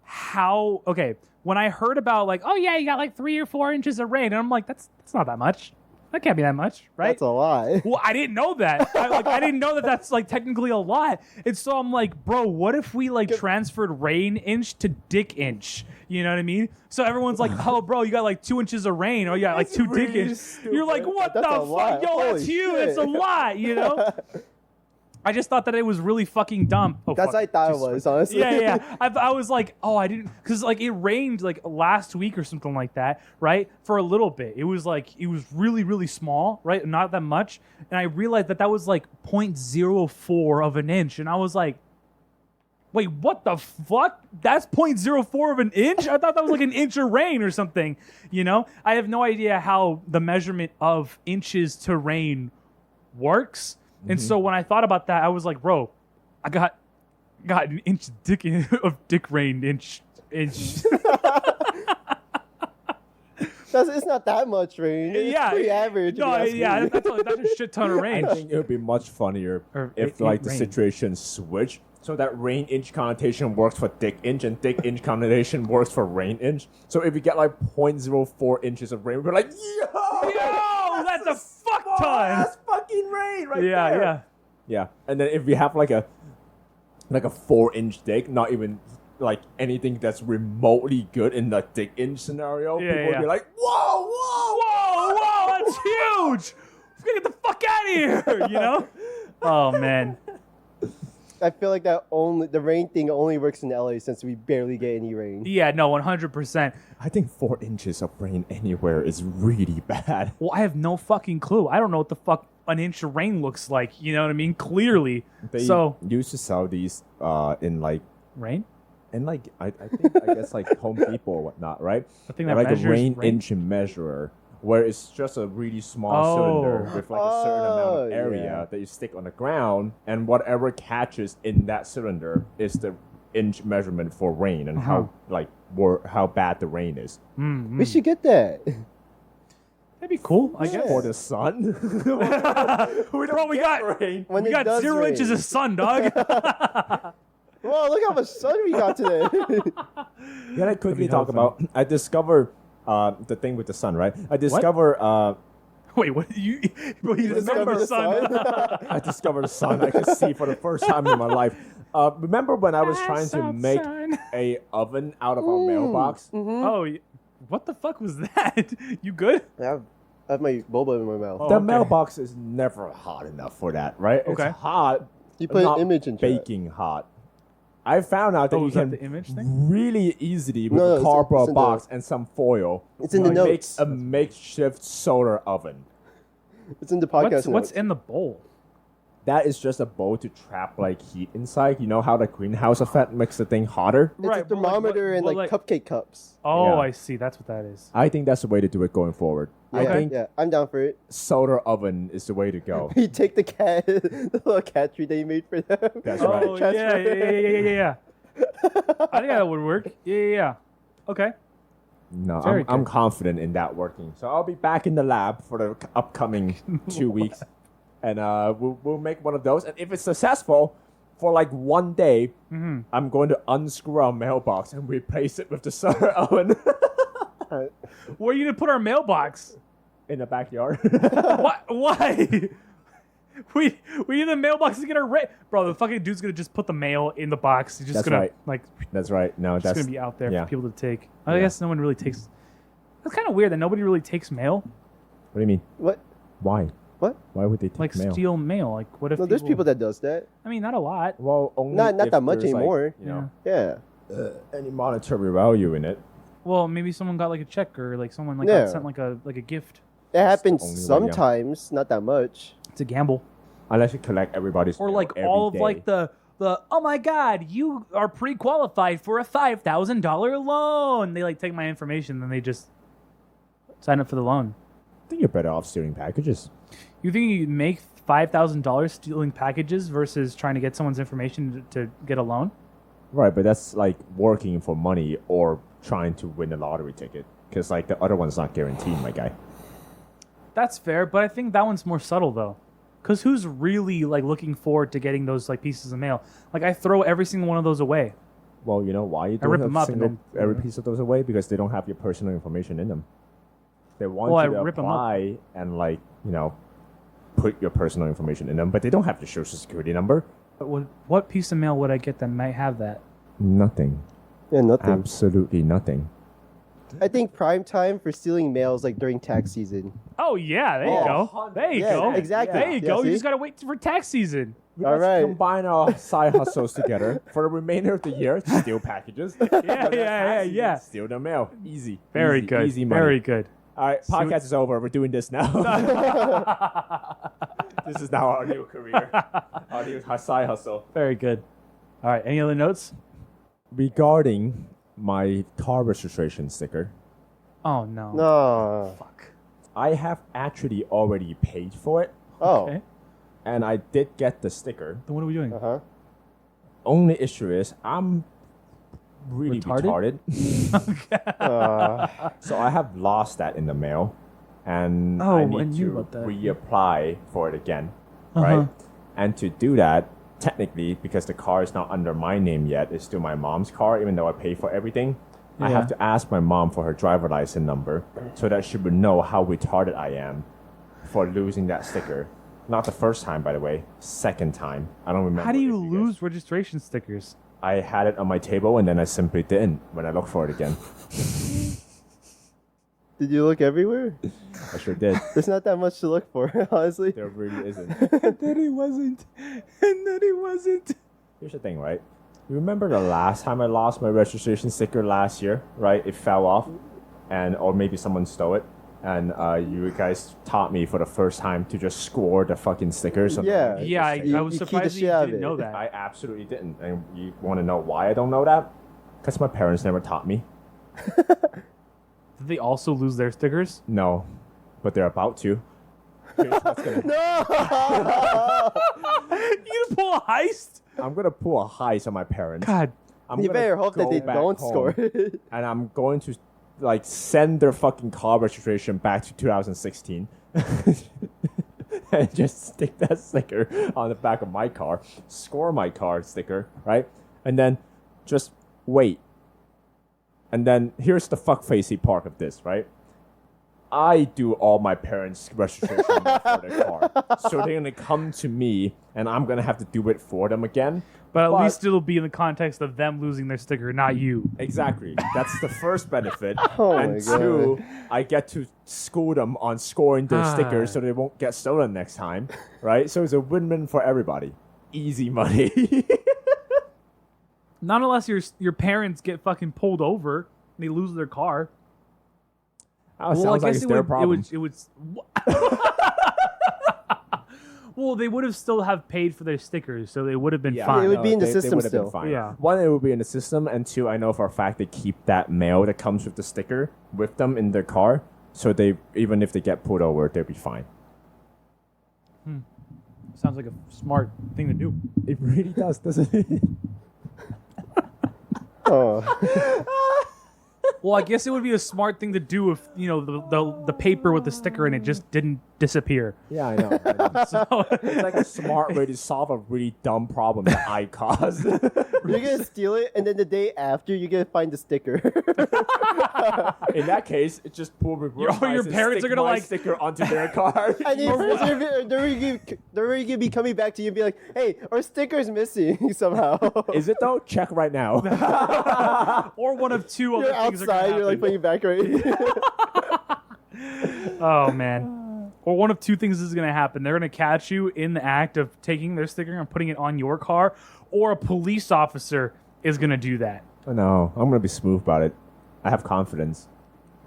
[SPEAKER 1] how. Okay, when I heard about like, oh yeah, you got like 3 or 4 inches of rain, and I'm like, that's not that much. That can't be that much, right?
[SPEAKER 2] That's a lie.
[SPEAKER 1] Well, I didn't know that. I didn't know that that's like technically a lot. And so I'm like, bro, what if we like transferred rain inch to dick inch? You know what I mean? So everyone's like, oh, bro, you got like 2 inches of rain, or you got like 2 dick inch. You're like, what
[SPEAKER 2] That's
[SPEAKER 1] the
[SPEAKER 2] a
[SPEAKER 1] fuck?
[SPEAKER 2] lot.
[SPEAKER 1] Yo,
[SPEAKER 2] Holy
[SPEAKER 1] that's huge.
[SPEAKER 2] shit.
[SPEAKER 1] It's a lot, you know? I just thought that it was really fucking dumb. Oh,
[SPEAKER 2] That's
[SPEAKER 1] fuck.
[SPEAKER 2] what I thought it
[SPEAKER 1] Jesus
[SPEAKER 2] was,
[SPEAKER 1] Christ.
[SPEAKER 2] honestly.
[SPEAKER 1] Yeah. I was like, oh, I didn't, because like it rained like last week or something like that, right? For a little bit. It was really, really small, right? Not that much. And I realized that was like 0.04 of an inch. And I was like, wait, what the fuck? That's 0.04 of an inch? I thought that was like an inch of rain or something. You know? I have no idea how the measurement of inches to rain works. And so when I thought about that, I was like, bro, I got an inch of dick rain inch.
[SPEAKER 2] It's not that much rain. It's
[SPEAKER 1] Yeah.
[SPEAKER 2] pretty average.
[SPEAKER 1] No,
[SPEAKER 2] if you ask me.
[SPEAKER 1] that's a shit ton of rain.
[SPEAKER 3] I think it would be much funnier
[SPEAKER 1] Or
[SPEAKER 3] if
[SPEAKER 1] it
[SPEAKER 3] like the
[SPEAKER 1] rained.
[SPEAKER 3] situation switched. So that rain inch connotation works for dick inch and dick inch connotation works for rain inch. So if you get like 0.04 inches of rain, we're like,
[SPEAKER 1] Yo, that's a fuck ton.
[SPEAKER 3] That's fucking rain right
[SPEAKER 1] Yeah,
[SPEAKER 3] there. Yeah. And then if we have like a 4-inch dick, not even like anything that's remotely good in the dig-in scenario, people would be like, whoa, whoa,
[SPEAKER 1] whoa, that's huge. Let's get the fuck out of here, you know? Oh, man.
[SPEAKER 2] I feel like the rain thing only works in LA since we barely get any rain.
[SPEAKER 1] Yeah, no, 100%.
[SPEAKER 3] I think 4 inches of rain anywhere is really bad.
[SPEAKER 1] Well, I have no fucking clue. I don't know what the fuck an inch of rain looks like. You know what I mean? Clearly.
[SPEAKER 3] They used to sell these in like
[SPEAKER 1] rain.
[SPEAKER 3] And like I guess like Home Depot or whatnot, right?
[SPEAKER 1] I think that
[SPEAKER 3] like
[SPEAKER 1] measures
[SPEAKER 3] a rain inch measurer, where it's just a really small cylinder with like a certain amount of area that you stick on the ground, and whatever catches in that cylinder is the inch measurement for rain and how bad the rain is.
[SPEAKER 1] Mm-hmm.
[SPEAKER 2] We should get that.
[SPEAKER 1] That'd be cool, I guess.
[SPEAKER 3] For the sun.
[SPEAKER 1] we got
[SPEAKER 3] rain.
[SPEAKER 2] When
[SPEAKER 1] we got 0 inches of sun, dog.
[SPEAKER 2] Whoa, look how much sun we got today.
[SPEAKER 3] Can I quickly talk about? I discovered the thing with the sun, right? I discovered.
[SPEAKER 1] Wait, what? You remember
[SPEAKER 2] the
[SPEAKER 1] sun?
[SPEAKER 3] I discovered the sun. I could see for the first time in my life. Remember when I was trying to make a oven out of our mailbox?
[SPEAKER 2] Mm-hmm.
[SPEAKER 1] Oh, what the fuck was that? You good?
[SPEAKER 2] I have my boba in my mouth.
[SPEAKER 3] The mailbox is never hot enough for that, right?
[SPEAKER 1] Okay.
[SPEAKER 3] It's hot.
[SPEAKER 2] You put an image in chat.
[SPEAKER 3] baking hot. I found out that you can
[SPEAKER 1] the image thing?
[SPEAKER 3] really easily with a cardboard box and some foil.
[SPEAKER 2] It's in the notes.
[SPEAKER 3] Make a makeshift solar oven.
[SPEAKER 2] It's in the podcast notes.
[SPEAKER 1] What's in the bowl?
[SPEAKER 3] That is just a bowl to trap like heat inside. You know how the greenhouse effect makes the thing hotter?
[SPEAKER 2] It's a thermometer and like cupcake cups.
[SPEAKER 1] Oh,
[SPEAKER 3] Yeah.
[SPEAKER 1] I see. That's what that is.
[SPEAKER 3] I think that's the way to do it going forward. I think
[SPEAKER 2] I'm down for it.
[SPEAKER 3] solar oven is the way to go.
[SPEAKER 2] You take the the little cat tree that you made for them.
[SPEAKER 3] That's
[SPEAKER 1] Oh,
[SPEAKER 3] right.
[SPEAKER 1] yeah. I think that would work. Yeah. Okay.
[SPEAKER 3] No,
[SPEAKER 1] Very
[SPEAKER 3] I'm
[SPEAKER 1] good.
[SPEAKER 3] confident in that working. So I'll be back in the lab for the upcoming 2 weeks, and we'll make one of those. And if it's successful, for like 1 day, I'm going to unscrew our mailbox and replace it with the solar oven
[SPEAKER 1] Where are you gonna put our mailbox?
[SPEAKER 3] in the backyard.
[SPEAKER 1] What? Why? We need the mailbox to get our bro. The fucking dude's gonna just put the mail in the box. He's just
[SPEAKER 3] That's
[SPEAKER 1] gonna
[SPEAKER 3] right.
[SPEAKER 1] like.
[SPEAKER 3] That's right. No,
[SPEAKER 1] It's
[SPEAKER 3] that's
[SPEAKER 1] gonna be out there
[SPEAKER 3] yeah.
[SPEAKER 1] for people to take. I
[SPEAKER 3] Yeah.
[SPEAKER 1] guess no one really takes. That's kind of weird that nobody really takes mail.
[SPEAKER 3] What do you mean?
[SPEAKER 2] What?
[SPEAKER 3] Why?
[SPEAKER 2] What?
[SPEAKER 3] Why would they take
[SPEAKER 1] Like
[SPEAKER 3] mail?
[SPEAKER 1] steal mail. Like what if?
[SPEAKER 2] No, there's people that does that.
[SPEAKER 1] I mean, not a lot.
[SPEAKER 3] Well, only
[SPEAKER 2] Not
[SPEAKER 3] if
[SPEAKER 2] that much
[SPEAKER 3] there's,
[SPEAKER 2] anymore.
[SPEAKER 3] Like, you know,
[SPEAKER 2] Yeah.
[SPEAKER 3] any monetary value in it.
[SPEAKER 1] Well, maybe someone got like a check or like someone like
[SPEAKER 2] Yeah.
[SPEAKER 1] got sent like a gift.
[SPEAKER 2] It happens
[SPEAKER 3] only way, yeah.
[SPEAKER 2] sometimes, not that much.
[SPEAKER 1] It's a gamble.
[SPEAKER 3] Unless you collect everybody's
[SPEAKER 1] Or
[SPEAKER 3] mail
[SPEAKER 1] like
[SPEAKER 3] every
[SPEAKER 1] all of
[SPEAKER 3] day.
[SPEAKER 1] like the oh my god, you are pre-qualified for a $5,000 loan. They like take my information, then they just sign up for the loan.
[SPEAKER 3] I think you're better off stealing packages.
[SPEAKER 1] You think you make $5,000 stealing packages versus trying to get someone's information to get a loan?
[SPEAKER 3] Right, but that's like working for money or trying to win a lottery ticket. Because like the other one's not guaranteed, my guy.
[SPEAKER 1] That's fair, but I think that one's more subtle though. Because who's really like looking forward to getting those like pieces of mail? Like I throw every single one of those away.
[SPEAKER 3] Well, you know why you
[SPEAKER 1] I rip
[SPEAKER 3] don't
[SPEAKER 1] them
[SPEAKER 3] have
[SPEAKER 1] up and
[SPEAKER 3] single,
[SPEAKER 1] then-
[SPEAKER 3] every piece of those away? Because they don't have your personal information in them. They want
[SPEAKER 1] Well,
[SPEAKER 3] you
[SPEAKER 1] I
[SPEAKER 3] to
[SPEAKER 1] rip 'em up.
[SPEAKER 3] apply and like, you know, put your personal information in them, but they don't have your social security number.
[SPEAKER 1] But what piece of mail would I get that might have that?
[SPEAKER 3] Nothing.
[SPEAKER 2] Yeah, nothing.
[SPEAKER 3] Absolutely nothing.
[SPEAKER 2] I think prime time for stealing mail is like during tax season.
[SPEAKER 1] Oh yeah, there you go. There you
[SPEAKER 2] Yeah,
[SPEAKER 1] go.
[SPEAKER 2] exactly.
[SPEAKER 1] There you
[SPEAKER 2] Yeah,
[SPEAKER 1] go. You
[SPEAKER 2] see?
[SPEAKER 1] just gotta wait for tax season.
[SPEAKER 2] All
[SPEAKER 3] Let's
[SPEAKER 2] right.
[SPEAKER 3] combine our side hustles together for the remainder of the year. Steal packages.
[SPEAKER 1] Yeah.
[SPEAKER 3] Steal the mail. Easy.
[SPEAKER 1] Very
[SPEAKER 3] Easy,
[SPEAKER 1] good.
[SPEAKER 3] Easy money.
[SPEAKER 1] Very good.
[SPEAKER 3] All right,
[SPEAKER 1] what-
[SPEAKER 3] podcast is over. We're doing this now. This is now our new career. Our new side hustle.
[SPEAKER 1] Very good. All right. Any other notes?
[SPEAKER 3] Regarding my car registration sticker,
[SPEAKER 1] Oh no.
[SPEAKER 2] No.
[SPEAKER 1] Fuck.
[SPEAKER 3] I have actually already paid for it,
[SPEAKER 2] Oh.
[SPEAKER 1] Okay.
[SPEAKER 3] and I did get the sticker.
[SPEAKER 1] Then what are we doing?
[SPEAKER 2] Uh-huh.
[SPEAKER 3] Only issue is I'm really
[SPEAKER 1] Retarded?
[SPEAKER 3] retarded. So I have lost that in the mail, and
[SPEAKER 1] Oh,
[SPEAKER 3] I
[SPEAKER 1] I
[SPEAKER 3] need
[SPEAKER 1] knew
[SPEAKER 3] to
[SPEAKER 1] about that.
[SPEAKER 3] reapply for it again,
[SPEAKER 1] Uh-huh.
[SPEAKER 3] right? And to do that, technically, because the car is not under my name yet, it's still my mom's car, even though I pay for everything. I
[SPEAKER 1] Yeah.
[SPEAKER 3] have to ask my mom for her driver license number so that she would know how retarded I am for losing that sticker. Not the first time, by the way. Second time. I don't remember.
[SPEAKER 1] How do you
[SPEAKER 3] if
[SPEAKER 1] lose registration stickers?
[SPEAKER 3] I had it on my table and then I simply didn't when I looked for it again.
[SPEAKER 2] Did you look everywhere?
[SPEAKER 3] I sure did.
[SPEAKER 2] There's not that much to look for, honestly.
[SPEAKER 3] There really isn't.
[SPEAKER 1] And then it wasn't. And then it wasn't.
[SPEAKER 3] Here's the thing, right? You remember the last time I lost my registration sticker last year, right? It fell off, or maybe someone stole it, and you guys taught me for the first time to just score the fucking stickers. On
[SPEAKER 2] Yeah.
[SPEAKER 3] the
[SPEAKER 1] Yeah,
[SPEAKER 3] registration.
[SPEAKER 1] I was
[SPEAKER 2] you keep
[SPEAKER 1] surprised
[SPEAKER 2] the
[SPEAKER 1] you
[SPEAKER 2] shit out of
[SPEAKER 1] didn't
[SPEAKER 2] it.
[SPEAKER 1] know that.
[SPEAKER 3] I absolutely didn't. And you want to know why I don't know that? Because my parents never taught me.
[SPEAKER 1] Did they also lose their stickers?
[SPEAKER 3] No, but they're about to. Here's what's gonna
[SPEAKER 2] No!
[SPEAKER 1] You gonna pull a heist?
[SPEAKER 3] I'm gonna pull a heist on my parents.
[SPEAKER 1] God.
[SPEAKER 3] I'm
[SPEAKER 2] You
[SPEAKER 3] gonna
[SPEAKER 2] better hope that
[SPEAKER 3] go
[SPEAKER 2] they
[SPEAKER 3] back
[SPEAKER 2] don't
[SPEAKER 3] home,
[SPEAKER 2] score it.
[SPEAKER 3] and I'm going to like send their fucking car registration back to 2016 and just stick that sticker on the back of my car, score my car sticker, right? And then just wait. And then here's the fuckfacey part of this, right? I do all my parents' registration for their car. So they're gonna come to me and I'm gonna have to do it for them again.
[SPEAKER 1] But at least it'll be in the context of them losing their sticker, not you.
[SPEAKER 3] Exactly. That's the first benefit.
[SPEAKER 2] Oh
[SPEAKER 3] and
[SPEAKER 2] my
[SPEAKER 3] two,
[SPEAKER 2] God.
[SPEAKER 3] I get to school them on scoring their stickers so they won't get stolen next time. Right? So it's a win-win for everybody. Easy money.
[SPEAKER 1] Not unless your parents get fucking pulled over and they lose their car.
[SPEAKER 3] Oh, sounds like it's their problem.
[SPEAKER 1] It would. Well, they would have still have paid for their stickers, so they would have been fine.
[SPEAKER 2] It would be in the
[SPEAKER 3] they
[SPEAKER 2] system
[SPEAKER 3] would have been
[SPEAKER 2] still.
[SPEAKER 3] fine.
[SPEAKER 1] Yeah.
[SPEAKER 3] One, it would be in the system, and two, I know for a fact they keep that mail that comes with the sticker with them in their car, so they even if they get pulled over, they'll be fine.
[SPEAKER 1] Sounds like a smart thing to do.
[SPEAKER 3] It really does, doesn't it?
[SPEAKER 2] Oh.
[SPEAKER 1] Well, I guess it would be a smart thing to do if the paper with the sticker in it just didn't disappear.
[SPEAKER 3] Yeah, I know.
[SPEAKER 1] So,
[SPEAKER 3] It's like a smart way to solve a really dumb problem that I caused.
[SPEAKER 2] You're gonna steal it, and then the day after, you're gonna find the sticker.
[SPEAKER 3] In that case, it's just pull reverse.
[SPEAKER 1] Your parents are gonna
[SPEAKER 3] my
[SPEAKER 1] like
[SPEAKER 3] sticker onto their car.
[SPEAKER 2] And they're gonna be coming back to you and be like, hey, our sticker's missing somehow.
[SPEAKER 3] Is it though? Check right now.
[SPEAKER 1] or one of two
[SPEAKER 2] You're
[SPEAKER 1] other things are gonna
[SPEAKER 2] outside, you're like
[SPEAKER 1] happen.
[SPEAKER 2] putting it back right.
[SPEAKER 1] Oh man. Or one of two things is going to happen. They're going to catch you in the act of taking their sticker and putting it on your car, or a police officer is going to do that.
[SPEAKER 3] Oh, no, I'm gonna be smooth about it. I have confidence.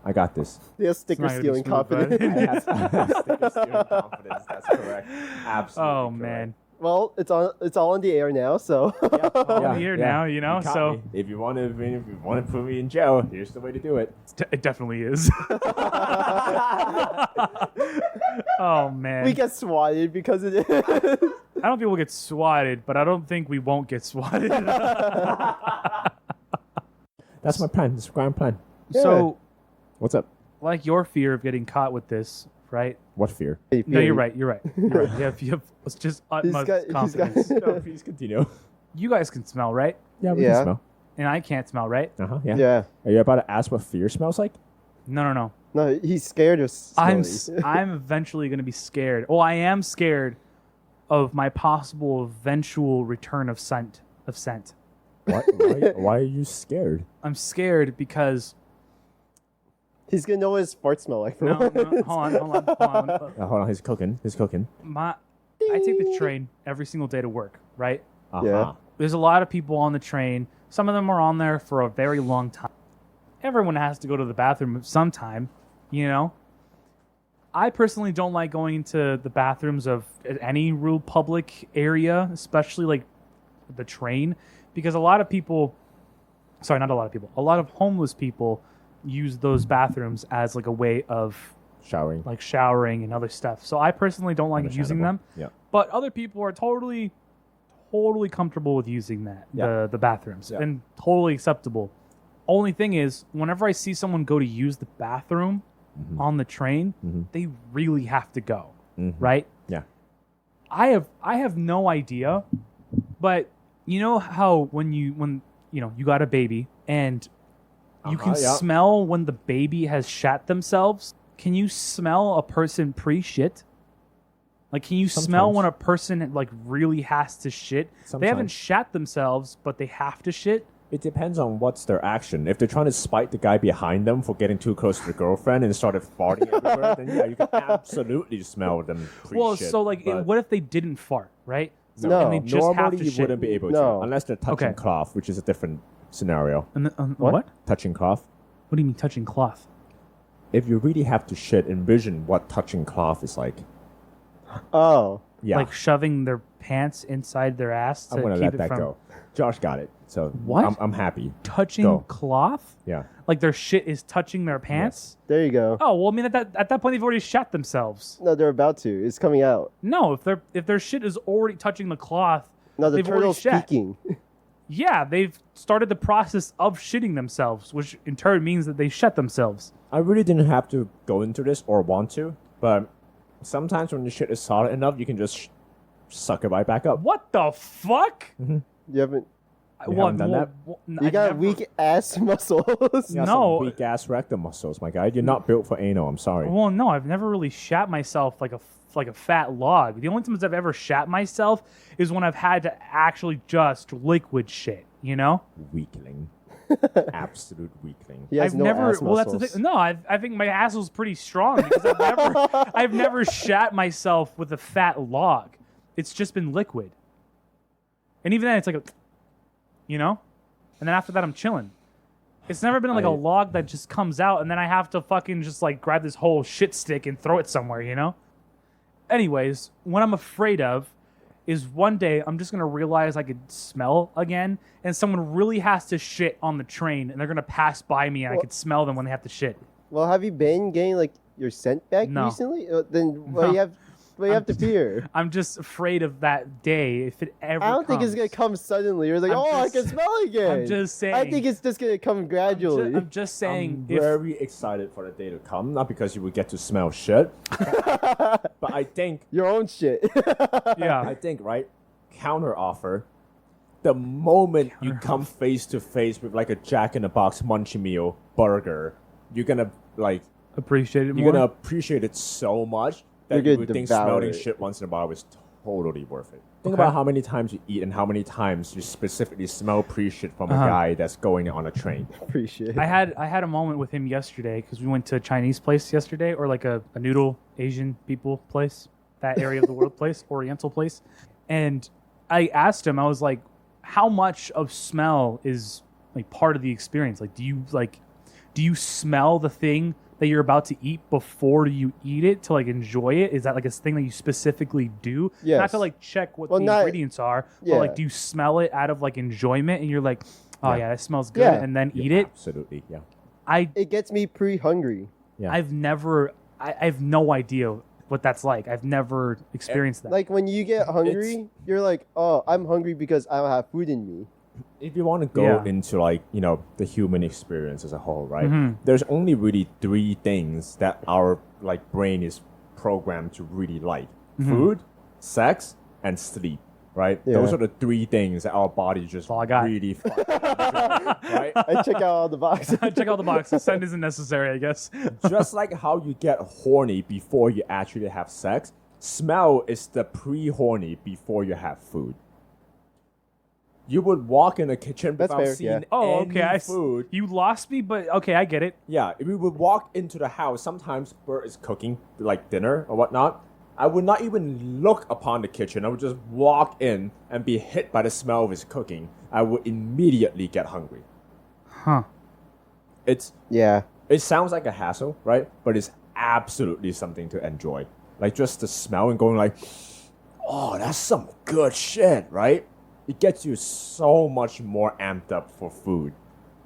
[SPEAKER 3] I got this.
[SPEAKER 2] They have
[SPEAKER 1] It's
[SPEAKER 2] sticker
[SPEAKER 1] not gonna be
[SPEAKER 2] stealing
[SPEAKER 1] smooth, but-
[SPEAKER 2] confidence.
[SPEAKER 3] I have sticker stealing confidence. That's correct. Absolutely.
[SPEAKER 1] Oh
[SPEAKER 3] correct.
[SPEAKER 1] man.
[SPEAKER 2] Well, it's all on the air now, so.
[SPEAKER 1] I'm here now,
[SPEAKER 3] You caught
[SPEAKER 1] so
[SPEAKER 3] me. If you want to put me in jail, here's the way to do it.
[SPEAKER 1] it definitely is. Oh man.
[SPEAKER 2] We get swatted because of it.
[SPEAKER 1] I don't think we'll get swatted, but I don't think we won't get swatted.
[SPEAKER 3] That's my plan. That's my grand plan.
[SPEAKER 1] So,
[SPEAKER 3] What's up?
[SPEAKER 1] like your fear of getting caught with this, right?
[SPEAKER 3] What fear?
[SPEAKER 1] No, you're right. You're right. You have just utmost confidence.
[SPEAKER 3] No, please continue.
[SPEAKER 1] You guys can smell, right?
[SPEAKER 3] Yeah, we
[SPEAKER 2] Yeah.
[SPEAKER 3] can smell.
[SPEAKER 1] And I can't smell, right?
[SPEAKER 3] Yeah.
[SPEAKER 2] Yeah.
[SPEAKER 3] Are you about to ask what fear smells like?
[SPEAKER 1] No.
[SPEAKER 2] No, he's scared of smelly.
[SPEAKER 1] I'm eventually going to be scared. Well, I am scared of my possible eventual return of scent.
[SPEAKER 3] Why are you scared?
[SPEAKER 1] I'm scared because
[SPEAKER 2] He's gonna know what his fart smell like. For
[SPEAKER 1] no,
[SPEAKER 2] once.
[SPEAKER 1] hold on.
[SPEAKER 3] Hold on, he's cooking.
[SPEAKER 1] I take the train every single day to work, right?
[SPEAKER 3] Uh-huh.
[SPEAKER 1] There's a lot of people on the train. Some of them are on there for a very long time. Everyone has to go to the bathroom sometime, you know? I personally don't like going to the bathrooms of any real public area, especially like the train, because a lot of homeless people use those bathrooms as like a way of
[SPEAKER 3] Showering.
[SPEAKER 1] like showering and other stuff. So I personally don't like using them.
[SPEAKER 3] Yeah.
[SPEAKER 1] But other people are totally comfortable with using that,
[SPEAKER 3] Yeah.
[SPEAKER 1] the bathrooms,
[SPEAKER 3] Yeah.
[SPEAKER 1] and totally acceptable. Only thing is, whenever I see someone go to use the bathroom on the train, they really have to go, right?
[SPEAKER 3] Yeah.
[SPEAKER 1] I have no idea, but you know how when you got a baby and you can smell when the baby has shat themselves. Can you smell a person pre-shit? Like, can you smell when a person like really has to shit? They haven't shat themselves, but they have to shit.
[SPEAKER 3] It depends on what's their action. If they're trying to spite the guy behind them for getting too close to the girlfriend and started farting everywhere, then yeah, you can absolutely smell them pre-shit.
[SPEAKER 1] Well, so like, what if they didn't fart, right?
[SPEAKER 2] No.
[SPEAKER 1] And they just
[SPEAKER 3] normally
[SPEAKER 1] have to
[SPEAKER 3] you
[SPEAKER 1] shit.
[SPEAKER 3] wouldn't be able to,
[SPEAKER 2] No.
[SPEAKER 3] unless they're touching cloth, which is a different scenario.
[SPEAKER 1] And what?
[SPEAKER 3] Touching cloth.
[SPEAKER 1] What do you mean touching cloth?
[SPEAKER 3] If you really have to shit, envision what touching cloth is like.
[SPEAKER 2] Oh.
[SPEAKER 3] Yeah.
[SPEAKER 1] Like shoving their pants inside their ass to
[SPEAKER 3] I'm gonna
[SPEAKER 1] keep
[SPEAKER 3] let
[SPEAKER 1] it
[SPEAKER 3] that
[SPEAKER 1] from
[SPEAKER 3] go. Josh got it. So
[SPEAKER 1] What?
[SPEAKER 3] I'm happy.
[SPEAKER 1] touching
[SPEAKER 3] Go.
[SPEAKER 1] cloth.
[SPEAKER 3] Yeah.
[SPEAKER 1] Like their shit is touching their pants.
[SPEAKER 2] There you go.
[SPEAKER 1] Oh well, I mean at that point they've already shat themselves.
[SPEAKER 2] No, they're about to. It's coming out.
[SPEAKER 1] No, if their shit is already touching the cloth,
[SPEAKER 2] No, the
[SPEAKER 1] they've already
[SPEAKER 2] turtle's
[SPEAKER 1] shat.
[SPEAKER 2] peeking.
[SPEAKER 1] Yeah, they've started the process of shitting themselves, which in turn means that they shat themselves.
[SPEAKER 3] I really didn't have to go into this or want to, but sometimes when the shit is solid enough, you can just suck it right back up.
[SPEAKER 1] What the fuck?
[SPEAKER 2] You haven't.
[SPEAKER 3] haven't done that?
[SPEAKER 2] You got weak ass muscles.
[SPEAKER 3] You got
[SPEAKER 1] No.
[SPEAKER 3] some weak ass rectum muscles, my guy. You're not built for anal. I'm sorry.
[SPEAKER 1] Well, no, I've never really shat myself like a fat log. The only times I've ever shat myself is when I've had to actually just liquid shit, you know?
[SPEAKER 3] Weakling. Absolute weakling.
[SPEAKER 2] He has
[SPEAKER 1] I've
[SPEAKER 2] no
[SPEAKER 1] never.
[SPEAKER 2] ass
[SPEAKER 1] Well, that's the
[SPEAKER 2] muscles.
[SPEAKER 1] thing. No, I think my ass was pretty strong because I've never shat myself with a fat log. It's just been liquid, and even then, it's like a, you know, and then after that, I'm chilling. It's never been like a log that just comes out, and then I have to fucking just like grab this whole shit stick and throw it somewhere, you know. Anyways, what I'm afraid of is one day I'm just gonna realize I could smell again, and someone really has to shit on the train, and they're gonna pass by me, and I could smell them when they have to shit.
[SPEAKER 2] Well, have you been getting like your scent back
[SPEAKER 1] No.
[SPEAKER 2] recently? Then what
[SPEAKER 1] No.
[SPEAKER 2] you have to fear?
[SPEAKER 1] I'm just afraid of that day if it ever.
[SPEAKER 2] I don't think it's gonna come suddenly. You're like,
[SPEAKER 1] I'm
[SPEAKER 2] I
[SPEAKER 1] just-
[SPEAKER 2] can smell again.
[SPEAKER 1] I'm just saying.
[SPEAKER 2] I think it's just gonna come gradually.
[SPEAKER 1] I'm just saying.
[SPEAKER 3] I'm very excited for the day to come. Not because you will get to smell shit, but I think,
[SPEAKER 2] Your own shit.
[SPEAKER 1] yeah.
[SPEAKER 3] right? Counter offer. The moment you come face to face with like a Jack in the Box Munchie Meal burger, you're gonna like
[SPEAKER 1] Appreciate it more.
[SPEAKER 3] you're gonna appreciate it so much that
[SPEAKER 2] You're
[SPEAKER 3] you
[SPEAKER 2] gonna
[SPEAKER 3] would think
[SPEAKER 2] devour
[SPEAKER 3] smelling
[SPEAKER 2] it.
[SPEAKER 3] shit once in a while is totally worth it. Think
[SPEAKER 1] Okay.
[SPEAKER 3] about how many times you eat and how many times you specifically smell pre-shit from a guy that's going on a train.
[SPEAKER 2] Appreciate.
[SPEAKER 1] I had a moment with him yesterday because we went to a Chinese place yesterday, or like a noodle Asian people place, that area of the world place, Oriental place, and I asked him, I was like, how much of smell is like part of the experience? Like, do you smell the thing that you're about to eat before you eat it to like enjoy it? Is that like a thing that you specifically do?
[SPEAKER 2] Yes.
[SPEAKER 1] Not to like check what
[SPEAKER 2] Well,
[SPEAKER 1] the
[SPEAKER 2] not-
[SPEAKER 1] ingredients are,
[SPEAKER 2] yeah.
[SPEAKER 1] but like, do you smell it out of like enjoyment and you're like, oh
[SPEAKER 3] Yeah.
[SPEAKER 1] yeah, that smells good,
[SPEAKER 2] Yeah.
[SPEAKER 1] and then eat it?
[SPEAKER 3] Absolutely, yeah.
[SPEAKER 2] It gets me pre-hungry.
[SPEAKER 3] Yeah.
[SPEAKER 1] I have no idea what that's like. I've never experienced that.
[SPEAKER 2] Like when you get hungry, you're like, oh, I'm hungry because I don't have food in me.
[SPEAKER 3] If you want to go
[SPEAKER 1] Yeah.
[SPEAKER 3] into like, you know, the human experience as a whole, right?
[SPEAKER 1] Mhm.
[SPEAKER 3] There's only really three things that our like brain is programmed to really like.
[SPEAKER 1] Mm-hmm.
[SPEAKER 3] Food, sex, and sleep, right?
[SPEAKER 2] Yeah.
[SPEAKER 3] Those are the three things that our body just
[SPEAKER 1] all I got.
[SPEAKER 3] really fucking right?
[SPEAKER 2] I check out all the boxes.
[SPEAKER 1] Check out the box. The send isn't necessary, I guess.
[SPEAKER 3] Just like how you get horny before you actually have sex, smell is the pre-horny before you have food. You would walk in a kitchen
[SPEAKER 2] That's
[SPEAKER 3] without
[SPEAKER 2] fair,
[SPEAKER 3] seeing
[SPEAKER 2] yeah.
[SPEAKER 1] Oh,
[SPEAKER 3] any
[SPEAKER 1] okay.
[SPEAKER 3] food.
[SPEAKER 1] You lost me, but okay, I get it.
[SPEAKER 3] Yeah, if we would walk into the house, sometimes Bert is cooking like dinner or whatnot. I would not even look upon the kitchen. I would just walk in and be hit by the smell of his cooking. I would immediately get hungry.
[SPEAKER 1] Huh.
[SPEAKER 3] It
[SPEAKER 2] Yeah.
[SPEAKER 3] sounds like a hassle, right? But it's absolutely something to enjoy. Like just the smell and going like, oh, that's some good shit, right? It gets you so much more amped up for food.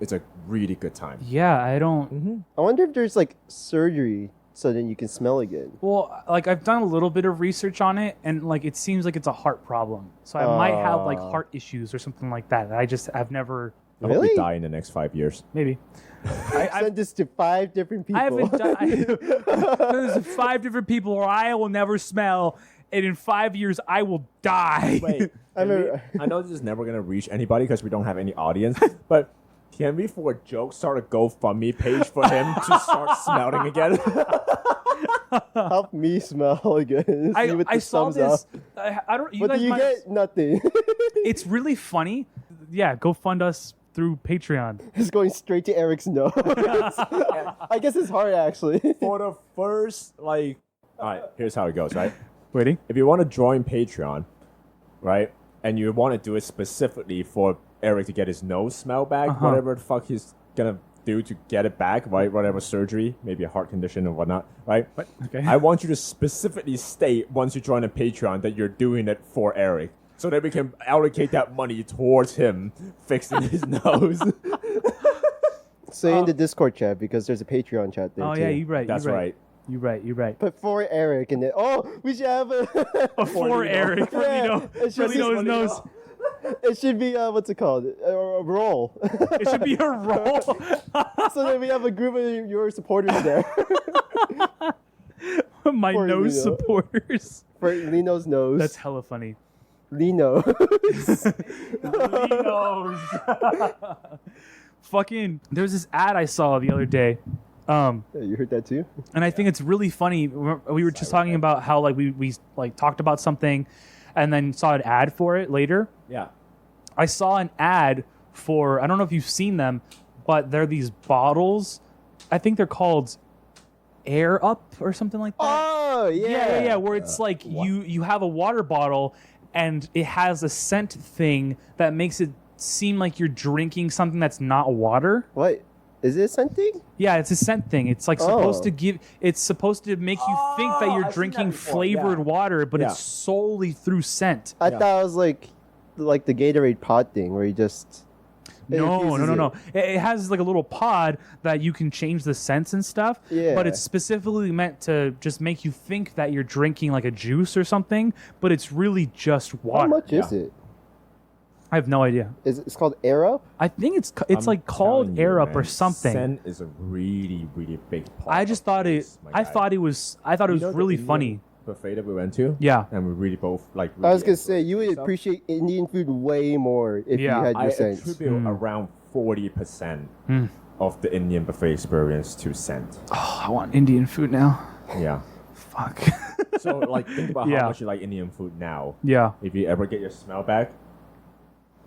[SPEAKER 3] It's a really good time.
[SPEAKER 1] Yeah, I don't.
[SPEAKER 2] I wonder if there's like surgery so then you can smell again.
[SPEAKER 1] Well, like I've done a little bit of research on it, and like it seems like it's a heart problem. So I might have like heart issues or something like that. I've never.
[SPEAKER 3] I hope
[SPEAKER 2] Really?
[SPEAKER 3] you die in the next 5 years.
[SPEAKER 1] Maybe.
[SPEAKER 2] Send this to 5 different people.
[SPEAKER 1] I haven't done. There's 5 different people where I will never smell, and in 5 years I will die.
[SPEAKER 3] Wait,
[SPEAKER 2] I remember-
[SPEAKER 3] I know this is never going to reach anybody because we don't have any audience, but can we, for a joke, start a GoFundMe page for him to start smelling again?
[SPEAKER 2] Help me smell again. See what
[SPEAKER 1] I
[SPEAKER 2] the
[SPEAKER 1] saw
[SPEAKER 2] thumbs
[SPEAKER 1] this.
[SPEAKER 2] up.
[SPEAKER 1] I don't. You
[SPEAKER 2] What
[SPEAKER 1] guys
[SPEAKER 2] do you
[SPEAKER 1] might-
[SPEAKER 2] get? Nothing.
[SPEAKER 1] It's really funny. Yeah, go fund us through Patreon.
[SPEAKER 2] It's going straight to Eric's nose. I guess it's hard actually.
[SPEAKER 3] For the first, like, all right, here's how it goes, right?
[SPEAKER 1] Waiting.
[SPEAKER 3] If you want to join Patreon, right, and you want to do it specifically for Eric to get his nose smell back, whatever the fuck he's gonna do to get it back, right? Whatever surgery, maybe a heart condition or whatnot, right?
[SPEAKER 1] What? Okay.
[SPEAKER 3] I want you to specifically state once you join a Patreon that you're doing it for Eric, so that we can allocate that money towards him fixing his nose.
[SPEAKER 2] Say in the Discord chat because there's a Patreon chat there
[SPEAKER 1] Oh
[SPEAKER 2] too.
[SPEAKER 1] yeah, you're right.
[SPEAKER 3] That's
[SPEAKER 1] you're
[SPEAKER 3] right.
[SPEAKER 1] You're right.
[SPEAKER 2] But for Eric and then we should have a
[SPEAKER 1] For Eric, for
[SPEAKER 2] Yeah, it should
[SPEAKER 1] Lino's
[SPEAKER 2] be-
[SPEAKER 1] nose.
[SPEAKER 2] It should be what's it called? A roll.
[SPEAKER 1] It should be a roll.
[SPEAKER 2] So that we have a group of your supporters there
[SPEAKER 1] My
[SPEAKER 2] For
[SPEAKER 1] nose
[SPEAKER 2] Lino.
[SPEAKER 1] supporters.
[SPEAKER 2] for Lino's nose.
[SPEAKER 1] That's hella funny.
[SPEAKER 2] Lino.
[SPEAKER 1] Lino's. Fucking. There's this ad I saw the other day.
[SPEAKER 2] You heard that too?
[SPEAKER 1] And I think it's really funny. We were just talking about how like we like talked about something, and then saw an ad for it later.
[SPEAKER 3] Yeah.
[SPEAKER 1] I saw an ad for, I don't know if you've seen them, but they're these bottles. I think they're called Air Up or something like that.
[SPEAKER 2] Oh yeah.
[SPEAKER 1] Where it's like you have a water bottle and it has a scent thing that makes it seem like you're drinking something that's not water.
[SPEAKER 2] What? Is it something?
[SPEAKER 1] Yeah, it's a scent thing. It's like supposed
[SPEAKER 2] Oh.
[SPEAKER 1] to it's supposed to make you think that you're
[SPEAKER 3] I've seen that
[SPEAKER 1] drinking
[SPEAKER 3] before,
[SPEAKER 1] flavored
[SPEAKER 3] yeah.
[SPEAKER 1] water, but
[SPEAKER 3] Yeah.
[SPEAKER 1] it's solely through scent.
[SPEAKER 2] I
[SPEAKER 3] Yeah.
[SPEAKER 2] thought it was like the Gatorade pod thing where you just
[SPEAKER 1] No.
[SPEAKER 2] infuses
[SPEAKER 1] It has like a little pod that you can change the scents and stuff.
[SPEAKER 2] Yeah.
[SPEAKER 1] But it's specifically meant to just make you think that you're drinking like a juice or something, but it's really just water.
[SPEAKER 2] How much is it?
[SPEAKER 1] I have no idea.
[SPEAKER 2] It's called Air Up?
[SPEAKER 1] I think it's
[SPEAKER 3] I'm
[SPEAKER 1] like called
[SPEAKER 3] telling you,
[SPEAKER 1] Air Up
[SPEAKER 3] man,
[SPEAKER 1] or something.
[SPEAKER 3] Scent is a really, really big part.
[SPEAKER 1] I just
[SPEAKER 3] of
[SPEAKER 1] thought it.
[SPEAKER 3] this, my
[SPEAKER 1] I
[SPEAKER 3] guy.
[SPEAKER 1] thought it was. I thought it
[SPEAKER 3] You
[SPEAKER 1] was
[SPEAKER 3] know the
[SPEAKER 1] really
[SPEAKER 3] Indian
[SPEAKER 1] funny.
[SPEAKER 3] buffet that we went to.
[SPEAKER 1] Yeah.
[SPEAKER 3] And we really both like.
[SPEAKER 2] I was
[SPEAKER 3] really
[SPEAKER 2] gonna say you would
[SPEAKER 3] enjoyed stuff.
[SPEAKER 2] appreciate Indian food way more if
[SPEAKER 1] Yeah.
[SPEAKER 2] you had
[SPEAKER 3] I
[SPEAKER 2] your sense.
[SPEAKER 3] attribute around 40% of the Indian buffet experience to scent.
[SPEAKER 1] Oh, I want Indian food now.
[SPEAKER 3] Yeah.
[SPEAKER 1] Fuck.
[SPEAKER 3] So like, think about
[SPEAKER 1] Yeah.
[SPEAKER 3] how much you like Indian food now.
[SPEAKER 1] Yeah.
[SPEAKER 3] If you ever get your smell back,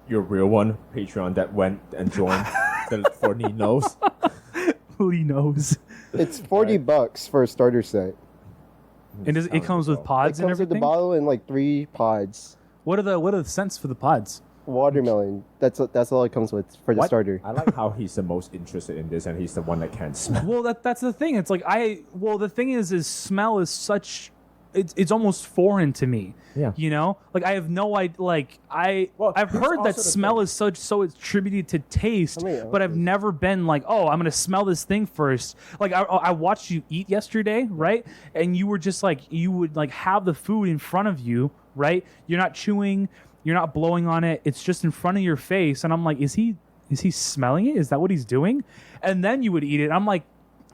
[SPEAKER 3] your real one Patreon that went and joined the for Ninos.
[SPEAKER 1] Who knows?
[SPEAKER 2] It's $40 for a starter set.
[SPEAKER 1] And it comes with
[SPEAKER 2] It
[SPEAKER 1] pods and
[SPEAKER 2] comes with the
[SPEAKER 1] everything.
[SPEAKER 2] bottle and like 3 pods.
[SPEAKER 1] What are the scents for the pods?
[SPEAKER 2] Watermelon. That's all it comes with for the
[SPEAKER 3] What?
[SPEAKER 2] starter.
[SPEAKER 3] I like how he's the most interested in this, and he's the one that can't smell.
[SPEAKER 1] Well, that's the thing. It's like the thing is smell is such. It's almost foreign to me.
[SPEAKER 3] Yeah.
[SPEAKER 1] You know, like I have no idea. Like
[SPEAKER 3] Well,
[SPEAKER 1] I've
[SPEAKER 3] here's
[SPEAKER 1] heard that
[SPEAKER 3] also the
[SPEAKER 1] smell
[SPEAKER 3] thing.
[SPEAKER 1] is so it's attributed to taste,
[SPEAKER 2] How many
[SPEAKER 1] but I've
[SPEAKER 2] ounces?
[SPEAKER 1] never been like, oh, I'm gonna smell this thing first. Like I watched you eat yesterday, right? And you were just like you would like have the food in front of you, right? You're not chewing, you're not blowing on it. It's just in front of your face, and I'm like, is he smelling it? Is that what he's doing? And then you would eat it. I'm like,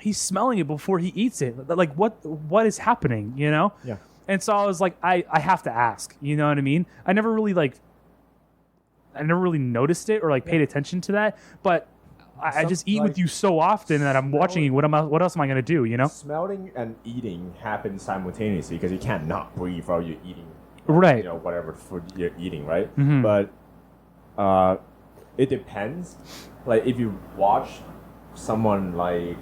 [SPEAKER 1] he's smelling it before he eats it. Like what is happening? You know?
[SPEAKER 3] Yeah.
[SPEAKER 1] And so I was like, I have to ask. You know what I mean? I never really noticed it or like paid attention to that. But I just eat with
[SPEAKER 3] like,
[SPEAKER 1] you so often that I'm watching you. What else am I gonna do? You know?
[SPEAKER 3] Smelling and eating happen simultaneously because you can't not breathe while you're eating.
[SPEAKER 1] Right.
[SPEAKER 3] You know, whatever food you're eating, right?
[SPEAKER 1] Mhm.
[SPEAKER 3] But it depends. Like if you watch someone like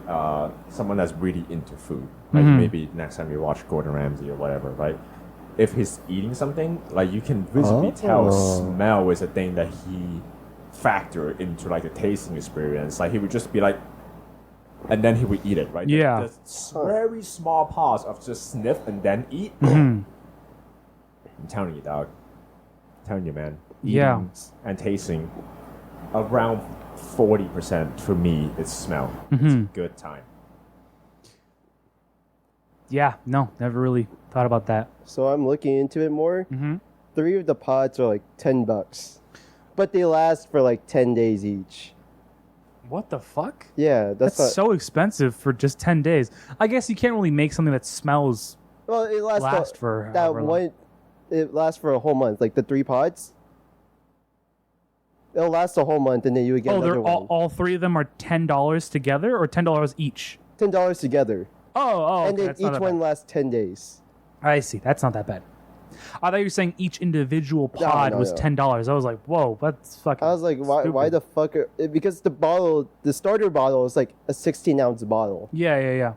[SPEAKER 3] someone that's really into food, like
[SPEAKER 1] Mhm.
[SPEAKER 3] maybe next time you watch Gordon Ramsay or whatever, right? If he's eating something, like you can visibly tell smell is a thing that he factor into like the tasting experience. Like he would just be like, and then he would eat it, right?
[SPEAKER 1] Yeah.
[SPEAKER 3] The very small pause of just sniff and then eat.
[SPEAKER 1] Mhm.
[SPEAKER 3] I'm telling you, dog. I'm telling you, man.
[SPEAKER 1] Yeah.
[SPEAKER 3] Eating and tasting around 40% for me is smell. It's a
[SPEAKER 1] Mhm.
[SPEAKER 3] good time.
[SPEAKER 1] Yeah. No, never really thought about that.
[SPEAKER 2] So I'm looking into it more.
[SPEAKER 1] Mm-hmm.
[SPEAKER 2] 3 of the pods are like $10, but they last for like 10 days each.
[SPEAKER 1] What the fuck?
[SPEAKER 2] Yeah,
[SPEAKER 1] That's
[SPEAKER 2] not-
[SPEAKER 1] so expensive for just 10 days. I guess you can't really make something that smells
[SPEAKER 2] well. It lasts
[SPEAKER 1] for
[SPEAKER 2] that
[SPEAKER 1] however long.
[SPEAKER 2] one. It lasts for a whole month. Like the 3 pods. It'll last a whole month, and then you would get
[SPEAKER 1] Oh,
[SPEAKER 2] another
[SPEAKER 1] they're
[SPEAKER 2] one.
[SPEAKER 1] all 3 of them are $10 together or $10 each?
[SPEAKER 2] $10 together. and then each one lasts 10 days.
[SPEAKER 1] I see. That's not that bad. I thought you were saying each individual pod was $10. I was like, whoa, that's fucking.
[SPEAKER 2] I was like, why the fuck? Because the starter bottle is like a 16-ounce bottle.
[SPEAKER 1] Yeah.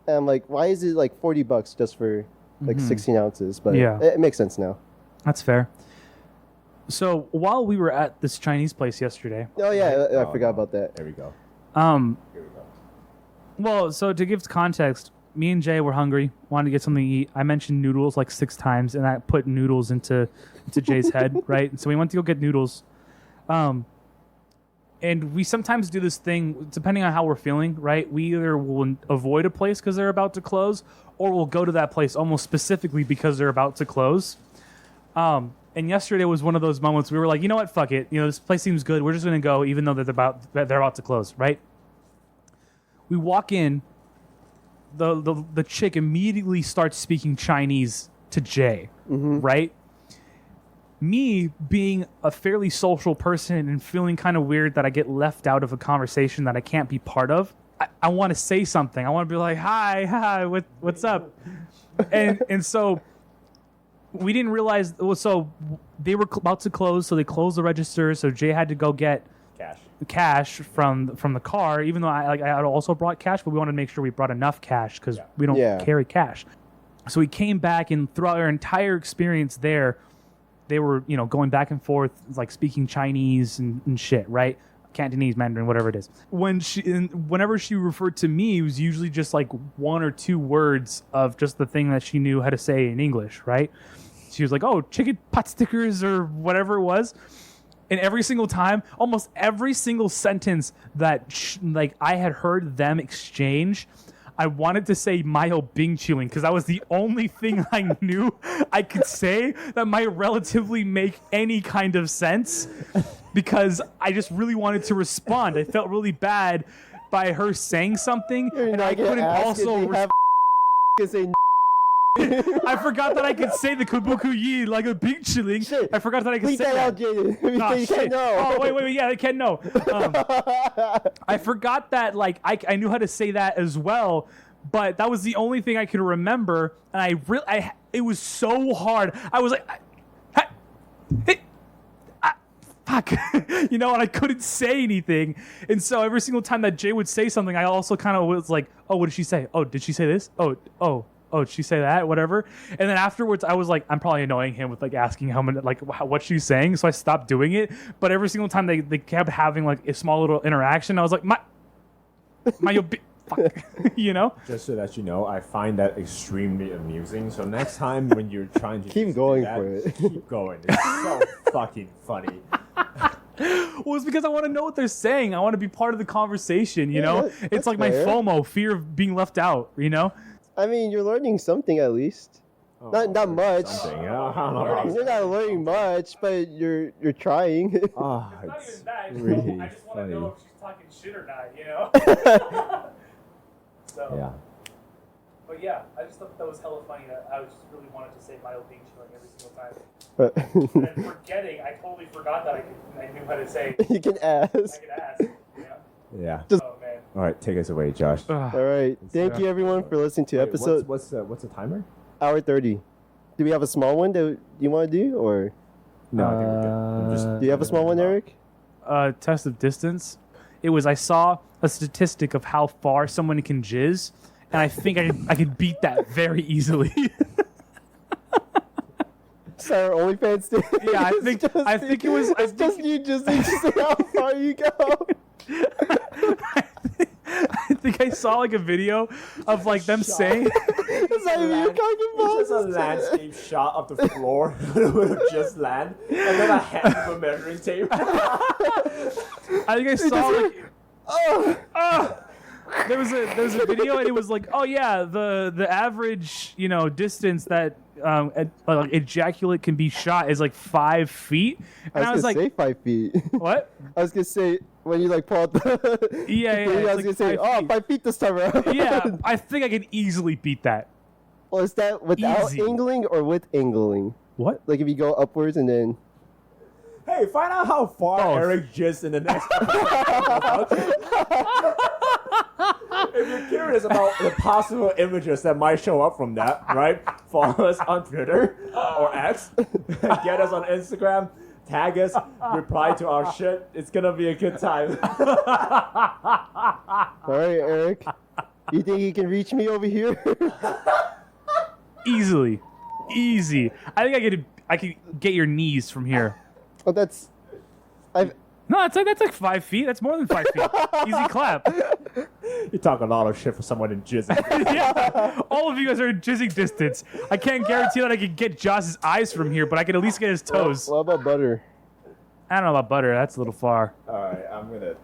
[SPEAKER 2] And I'm like, why is it like $40 just for like 16 ounces? But
[SPEAKER 1] Yeah.
[SPEAKER 2] it makes sense now.
[SPEAKER 1] That's fair. So while we were at this Chinese place yesterday.
[SPEAKER 2] Oh yeah, I forgot about that.
[SPEAKER 3] There we go.
[SPEAKER 1] Here we go. Well, so to give context, me and Jay were hungry, wanted to get something to eat. I mentioned noodles like 6 times, and I put noodles into Jay's head, right? So we went to go get noodles. And we sometimes do this thing, depending on how we're feeling, right? We either will avoid a place because they're about to close, or we'll go to that place almost specifically because they're about to close. And yesterday was one of those moments we were like, you know what, fuck it. You know, this place seems good. We're just going to go even though they're about to close, right? We walk in. The chick immediately starts speaking Chinese to Jay, right? Me being a fairly social person and feeling kind of weird that I get left out of a conversation that I can't be part of, I want to say something. I want to be like, hi, what's up? And so we didn't realize. So they were about to close, so they closed the register. So Jay had to go get cash from the car, even though I had also brought cash, but we wanted to make sure we brought enough cash because we don't carry cash. So we came back, and throughout our entire experience there, they were going back and forth like speaking Chinese and shit, right? Cantonese, Mandarin, whatever it is. Whenever she referred to me, it was usually just like 1 or 2 words of just the thing that she knew how to say in English, right? She was like, "Oh, chicken pot stickers," or whatever it was. And every single time, almost every single sentence that I had heard them exchange, I wanted to say "没有冰淇淋" because that was the only thing I knew I could say that might relatively make any kind of sense. Because I just really wanted to respond. I felt really bad by her saying something, and I couldn't also. I forgot that I could say the kabuku yi like a big chilling. I forgot that I could say that.
[SPEAKER 2] You can't know.
[SPEAKER 1] Oh, wait. Yeah, I can know. I forgot that I knew how to say that as well, but that was the only thing I could remember, and it was so hard. I was like, fuck, and I couldn't say anything. And so every single time that Jay would say something, I also kind of was like, oh, what did she say? Oh, did she say this? Oh, did she say that? Whatever. And then afterwards, I was like, I'm probably annoying him with asking how many, what she's saying. So I stopped doing it. But every single time they kept having a small little interaction, I was like, fuck,
[SPEAKER 3] Just so that you know, I find that extremely amusing. So next time when you're trying to
[SPEAKER 2] keep going for it,
[SPEAKER 3] keep going. It's so fucking funny.
[SPEAKER 1] Well, it's because I want to know what they're saying. I want to be part of the conversation. It's like my FOMO, fear of being left out.
[SPEAKER 2] I mean, you're learning something at least. Not much. You're not learning much, but you're trying.
[SPEAKER 3] It's
[SPEAKER 1] not even that.
[SPEAKER 3] Really
[SPEAKER 1] I just want to know if she's talking shit or not. So.
[SPEAKER 3] Yeah.
[SPEAKER 1] But yeah, I just thought that was hella funny. I just really wanted to say "Mile Being Chilling" every single time. And forgetting, I totally forgot that I knew how to say.
[SPEAKER 2] You can ask.
[SPEAKER 1] I could ask.
[SPEAKER 3] Yeah.
[SPEAKER 1] Oh man.
[SPEAKER 3] All right, take us away, Josh.
[SPEAKER 2] All right. Thank you everyone for listening to episode.
[SPEAKER 3] What's the timer?
[SPEAKER 2] Hour 30. Do we have a small one that you want to do, or?
[SPEAKER 3] No, I think we're good.
[SPEAKER 2] Do you have a small one, Eric?
[SPEAKER 1] Test of distance. I saw a statistic of how far someone can jizz, and I think I could beat that very easily.
[SPEAKER 2] So our OnlyFans did.
[SPEAKER 1] Yeah, I think it was.
[SPEAKER 2] It's just you just need to say how far you go.
[SPEAKER 1] I think I saw a video of them saying.
[SPEAKER 2] It's not even you talking about.
[SPEAKER 3] It's just a landscape shot of the floor with just land, and then a hand of a measuring tape.
[SPEAKER 1] I think I saw there was a video, and it was oh yeah, the average distance that ejaculate can be shot is 5 feet, and
[SPEAKER 2] I was gonna say 5 feet.
[SPEAKER 1] What?
[SPEAKER 2] I was gonna say when you pull out the
[SPEAKER 1] yeah.
[SPEAKER 2] I was gonna say 5 feet this time around.
[SPEAKER 1] Yeah, I think I could easily beat that.
[SPEAKER 2] Well, is that without angling or with angling?
[SPEAKER 1] What?
[SPEAKER 2] If you go upwards and then.
[SPEAKER 3] Hey, find out how far Eric jizzed in the next episode. If you're curious about the possible images that might show up from that, right? Follow us on Twitter or X. Get us on Instagram. Tag us. Reply to our shit. It's gonna be a good time.
[SPEAKER 2] All right, Eric. You think you can reach me over here?
[SPEAKER 1] Easily. Easy. I think I could get your knees from here.
[SPEAKER 2] Oh, that's.
[SPEAKER 1] No, that's like 5 feet. That's more than 5 feet. Easy clap.
[SPEAKER 3] You talk a lot of shit for someone in jizzing.
[SPEAKER 1] Yeah. All of you guys are in jizzing distance. I can't guarantee that I could get Josh's eyes from here, but I could at least get his toes.
[SPEAKER 2] What about butter?
[SPEAKER 1] I don't know about butter. That's a little far.
[SPEAKER 3] All right, I'm gonna